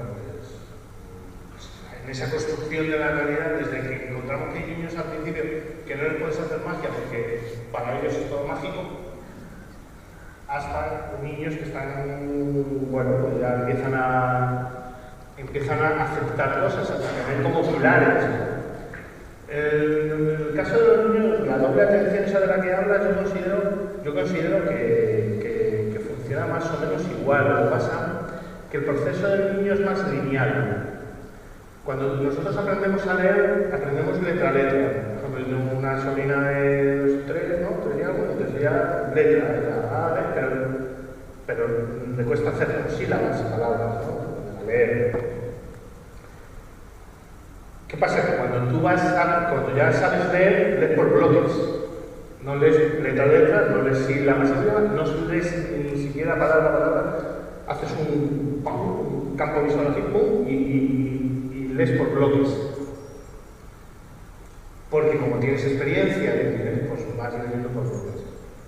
pues, en esa construcción de la realidad, desde que encontramos que hay niños al principio que no les puedes hacer magia porque para ellos es todo mágico, hasta niños que están, bueno, pues ya empiezan a aceptar cosas, a tener como pilares. En el caso de los niños, la doble atención esa de la que hablas, yo considero que funciona más o menos igual. Lo que pasa que el proceso del niño es más lineal. Cuando nosotros aprendemos a leer, aprendemos letra a letra. Por ejemplo, yo tengo una sobrina de 3, ¿no? 3 y algo, entonces ya letra, pero le cuesta hacer sílabas, palabras, ¿no? A leer. ¿Qué pasa? Que cuando ya sabes leer, lees por bloques. No lees letra a letra, no lees sílabas, no lees ni siquiera palabra a palabra. Haces un campo visual así, pum, y lees por bloques. Porque como tienes experiencia, pues vas leyendo por bloques.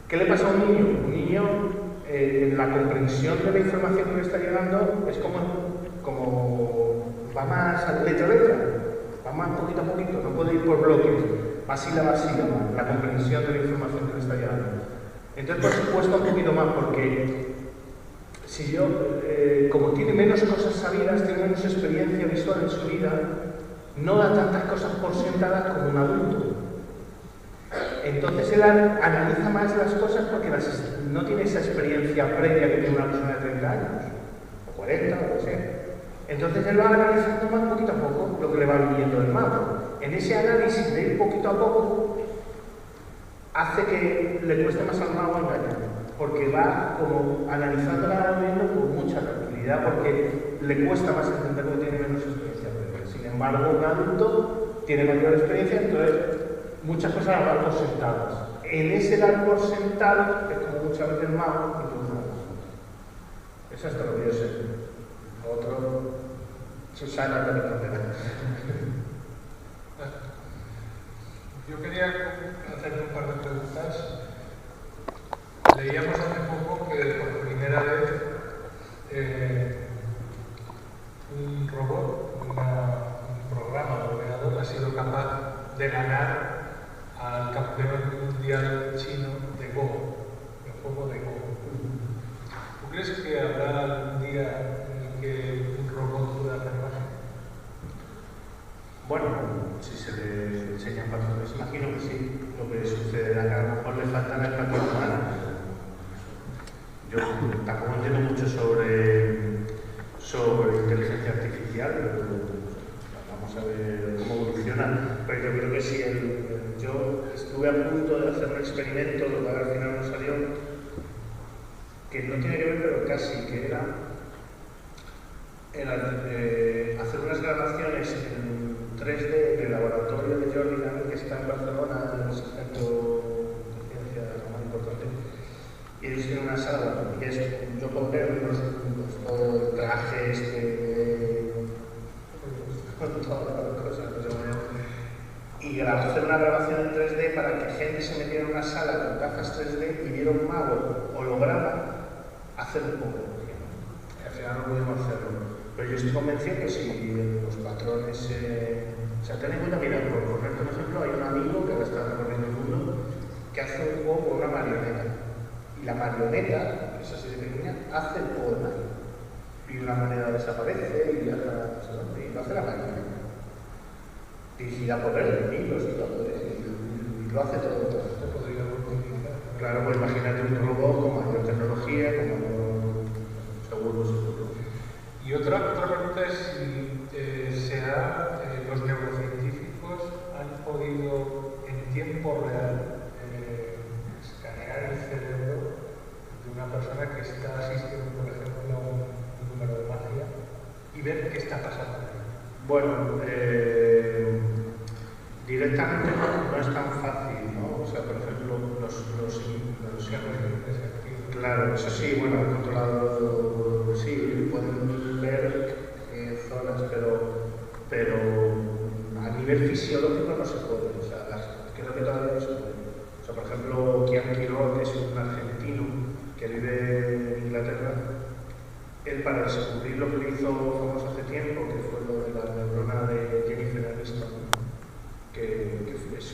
¿Qué le pasa a un niño? Un niño, en la comprensión de la información que le está llegando, es como va más a letra a letra. Va más poquito a poquito, no puede ir por bloques, va sílaba a sílaba, la comprensión de la información que le está llegando. Entonces, pues cuesta un poquito más porque si yo, como tiene menos cosas sabidas, tiene menos experiencia visual en su vida, no da tantas cosas por sentadas como un adulto. Entonces él analiza más las cosas porque no tiene esa experiencia previa que tiene una persona de 30 años, o 40, o lo que sea. Entonces él va analizando más poquito a poco lo que le va viniendo del mago. En ese análisis de ir poquito a poco, hace que le cueste más al mago engañar, porque va como analizando la va viendo con mucha tranquilidad, porque le cuesta más entender porque tiene menos experiencia. Sin embargo, un adulto tiene mayor experiencia, entonces muchas cosas las dan por sentadas. En ese dar por sentado es como muchas veces el mago, entonces eso es todo lo que yo sé. Otro, Susana de la Frontera. Yo quería hacerle un par de preguntas. Leíamos hace poco que por primera vez un robot, un programa de ordenador ha sido capaz de ganar al campeón mundial chino de Go, el juego de Go. ¿Tú crees que habrá algún día en el que un robot pueda hacer magia? Bueno, si se le enseñan patrones, imagino que sí. Lo que sucederá que a lo mejor le faltan el patrón humano. Yo tampoco entiendo mucho sobre inteligencia artificial, pero vamos a ver cómo evoluciona. Pero yo creo que sí, yo estuve a punto de hacer un experimento, lo cual al final no salió, que no tiene que ver, pero casi, que era hacer unas grabaciones en 3D del laboratorio de Jordi Nami, que está en Barcelona, en el centro de ciencia más importante. Y ellos tienen una sala, y es yo poner todo el traje todas las cosas, y hacer una grabación en 3D para que gente se metiera en una sala con gafas 3D y viera un mago holograma hacer un poco de magia. Al final no pudimos hacerlo. Pero yo estoy convencido que si los patrones o sea, ten en cuenta, mira, por ponerte un ejemplo, hay un amigo que ahora está recorriendo el mundo que hace un juego con una marioneta. Y la marioneta, que es así de pequeña, hace el poema. Y una moneda desaparece y viaja y lo hace la marioneta. Dirigida por él, libros y todo, y lo hace todo. Claro, pues imagínate un robot con mayor tecnología, con mayor seguro. Y otra pregunta es si los neurocientíficos han podido en tiempo real escanear el cerebro de una persona que está asistiendo, por ejemplo, a un número de magia y ver qué está pasando. Bueno, directamente no es tan fácil, ¿no? O sea, por ejemplo, los claro, eso sí, bueno, el controlador sí, pueden ver zonas, pero a nivel fisiológico no se puede, o sea, creo que todavía no se puede. O sea, por ejemplo, Kian Quiroga, que es un argentino que vive en Inglaterra, él para descubrir lo que le hizo famoso hace tiempo, que fue lo de la neurona de Jennifer Aniston, que es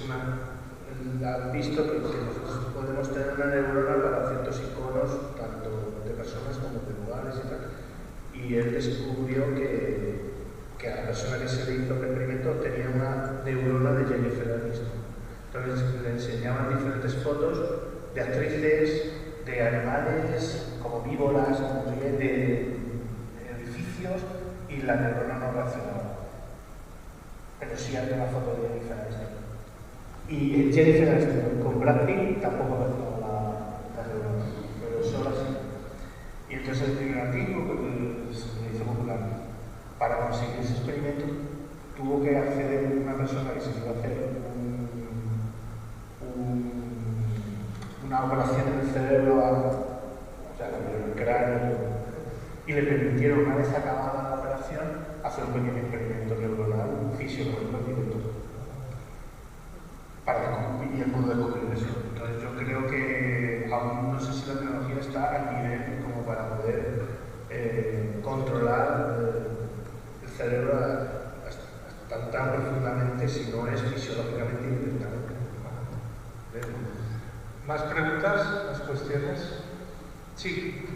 ha visto que nosotros podemos tener una neurona para ciertos iconos, tanto de personas como de lugares y tal. Y él descubrió que a la persona que se le hizo el experimento tenía una neurona de Jennifer Aniston. Entonces le enseñaban diferentes fotos de actrices, de animales, como víboras, como de y la neurona no reaccionaba. Pero sí ante la foto de Jennifer Aniston. Y Jennifer Aniston con Brad Pitt tampoco reaccionaba la neurona, pero solo así. Y entonces el primer artículo que se hizo popular, para conseguir ese experimento, tuvo que acceder una persona que se iba a hacer una operación en el cerebro, o sea, en el cráneo, y le permitieron, una vez acabada la operación, hacer un pequeño experimento neuronal, un fisiológico directo, para descubrir, y él pudo descubrir eso. Entonces yo creo que aún no sé si la tecnología está al nivel como para poder controlar el cerebro tan profundamente, si no es fisiológicamente y directamente. ¿Más preguntas? ¿Más cuestiones? Sí.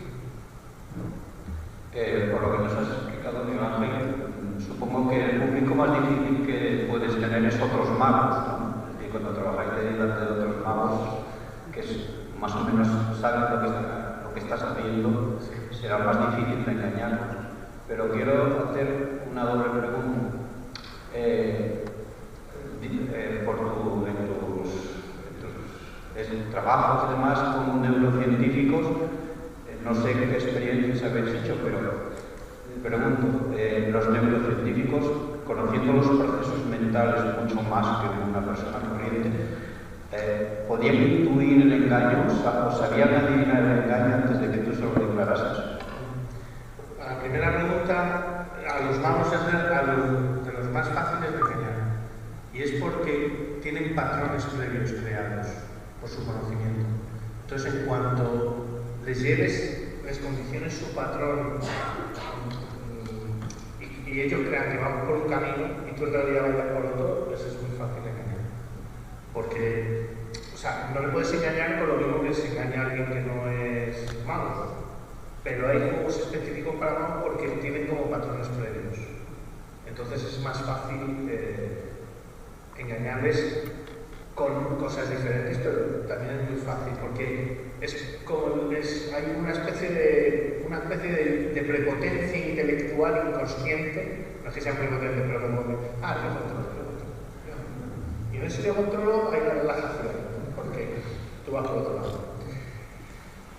Por lo que nos has explicado, Miguel Ángel, supongo que el público más difícil que puedes tener es otros magos, ¿no? Y cuando trabajáis delante de otros magos, que más o menos saben lo que estás haciendo, será más difícil de engañarlos. Pero quiero hacer una doble pregunta. En trabajos y demás con neurocientíficos, no sé qué experiencias habéis hecho, pero pregunto, los neurocientíficos, conociendo los procesos mentales mucho más que una persona corriente, ¿podían intuir el engaño o sabían adivinar el engaño antes de que tú se lo declarases? La primera pregunta, a los magos es de los más fáciles de engañar, y es porque tienen patrones previos creados por su conocimiento. Entonces, en cuanto les lleves, les condiciones su patrón y ellos crean que van por un camino y tú en realidad vayas por otro, pues es muy fácil engañar. Porque, o sea, no le puedes engañar con lo mismo que se engaña a alguien que no es mago. Pero hay juegos específicos para mago porque tienen como patrones previos. Entonces es más fácil engañarles con cosas diferentes, pero también es muy fácil porque hay una especie de prepotencia intelectual inconsciente, no es que sea prepotente, pero como yo controlo. Y en ese yo controlo hay una relajación, porque tú vas por otro lado.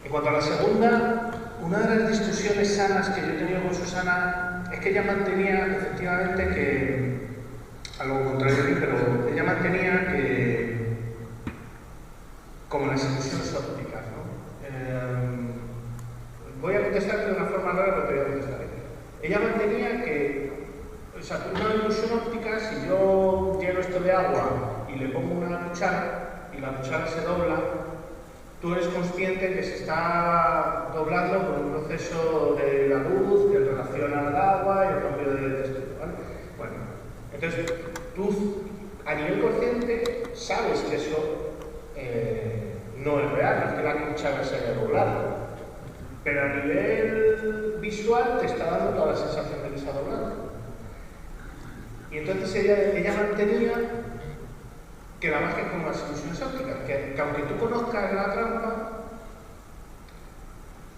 En cuanto a la segunda, una de las discusiones sanas que yo he tenido con Susana es que ella mantenía efectivamente que, algo contrario a mí, pero ella mantenía que, como las ilusiones ópticas, ¿no? Voy a contestar de una forma rara, pero te voy a contestar. Ella mantenía que, o sea, una ilusión óptica, si yo lleno esto de agua y le pongo una cuchara y la cuchara se dobla, tú eres consciente que se está doblando por un proceso de la luz que relaciona al agua y el cambio de textura, ¿vale? Bueno, entonces tú a nivel consciente sabes que eso no es real, no es que la cuchara se haya doblado, pero a nivel visual te está dando toda la sensación de que se ha doblado. Y entonces ella mantenía que la magia es como las ilusiones ópticas, que aunque tú conozcas la trampa,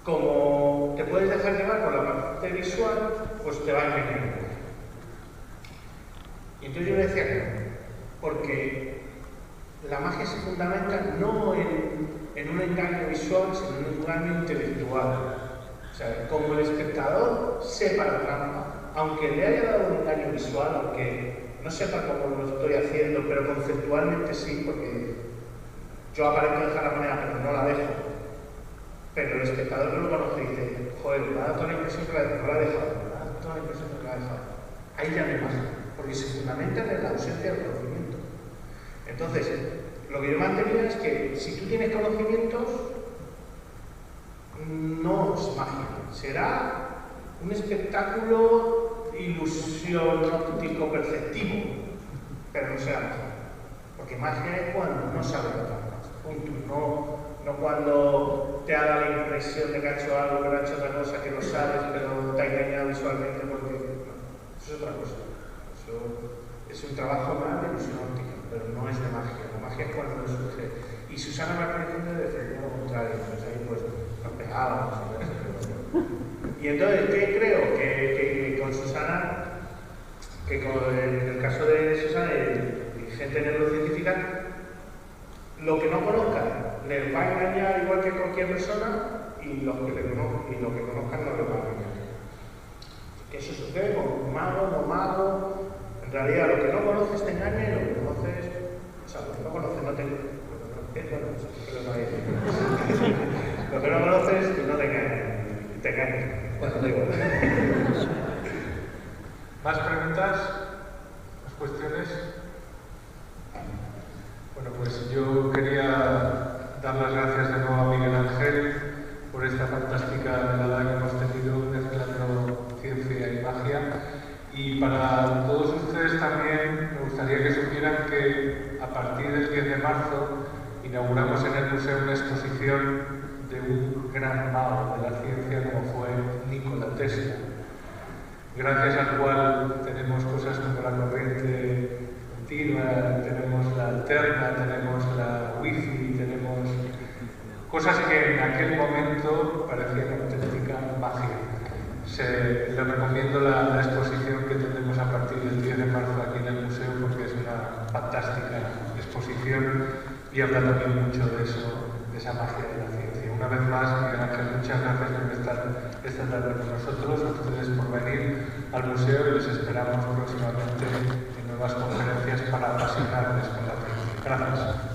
como te puedes dejar llevar por la parte visual, pues te va a engañar. Y entonces yo le decía que no, porque la magia se fundamenta no en un engaño visual, sino en un engaño intelectual. O sea, como el espectador sepa la trampa, aunque le haya dado un engaño visual, aunque no sepa cómo lo estoy haciendo, pero conceptualmente sí, porque yo aparento dejar la moneda, pero no la dejo. Pero el espectador no lo conoce y dice, joder, me ha dado toda la impresión que no la he dejado, me ha dado toda la impresión que la he dejado. Ahí ya no hay magia, porque se fundamenta en la ausencia del conocimiento. Entonces, lo que yo mantenía es que si tú tienes conocimientos, no es magia, será un espectáculo ilusión óptico perceptivo, pero no sea magia. Porque magia es cuando no sabes la trampa, punto. No cuando te ha dado la impresión de que ha hecho algo, que ha hecho otra cosa, que lo sabes, pero te ha engañado visualmente porque no, eso es otra cosa. Eso es un trabajo más de ilusión óptica, pero no es de magia. La magia es cuando surge. Y Susana Martínez defendía lo contrario, entonces ahí pues nos pegábamos. Y entonces, ¿qué creo? Que con Susana que en el caso de Susana y gente neurocientífica, lo que no conozcan les va a engañar igual que cualquier persona y lo que conozcan no les va a engañar. Que eso sucede con mago, no mago. En realidad, lo que no conoces te engaña y lo que conoces, o sea, lo que no conoces no te engaña. Lo que no conoces no te engaña. Te engaña. Bueno, da igual. ¿Más preguntas? ¿Más cuestiones? Bueno, pues yo quería dar las gracias de nuevo a Miguel Ángel por esta fantástica velada que hemos tenido mezclando ciencia y magia. Y para todos ustedes también me gustaría que supieran que a partir del 10 de marzo inauguramos en el museo una exposición de un gran mago de la ciencia como fue Nikola Tesla, gracias al cual tenemos cosas como la corriente continua, tenemos la alterna, tenemos la wifi, tenemos cosas que en aquel momento parecían auténtica magia. Les recomiendo la exposición que tendremos a partir del 10 de marzo aquí en el museo porque es una fantástica exposición y habla también mucho de eso, de esa magia de la ciencia. Una vez más, Miguel Ángel, muchas gracias por estar esta tarde con nosotros, a ustedes por venir al museo y les esperamos próximamente en nuevas conferencias para apasionarles con la ciencia. Gracias.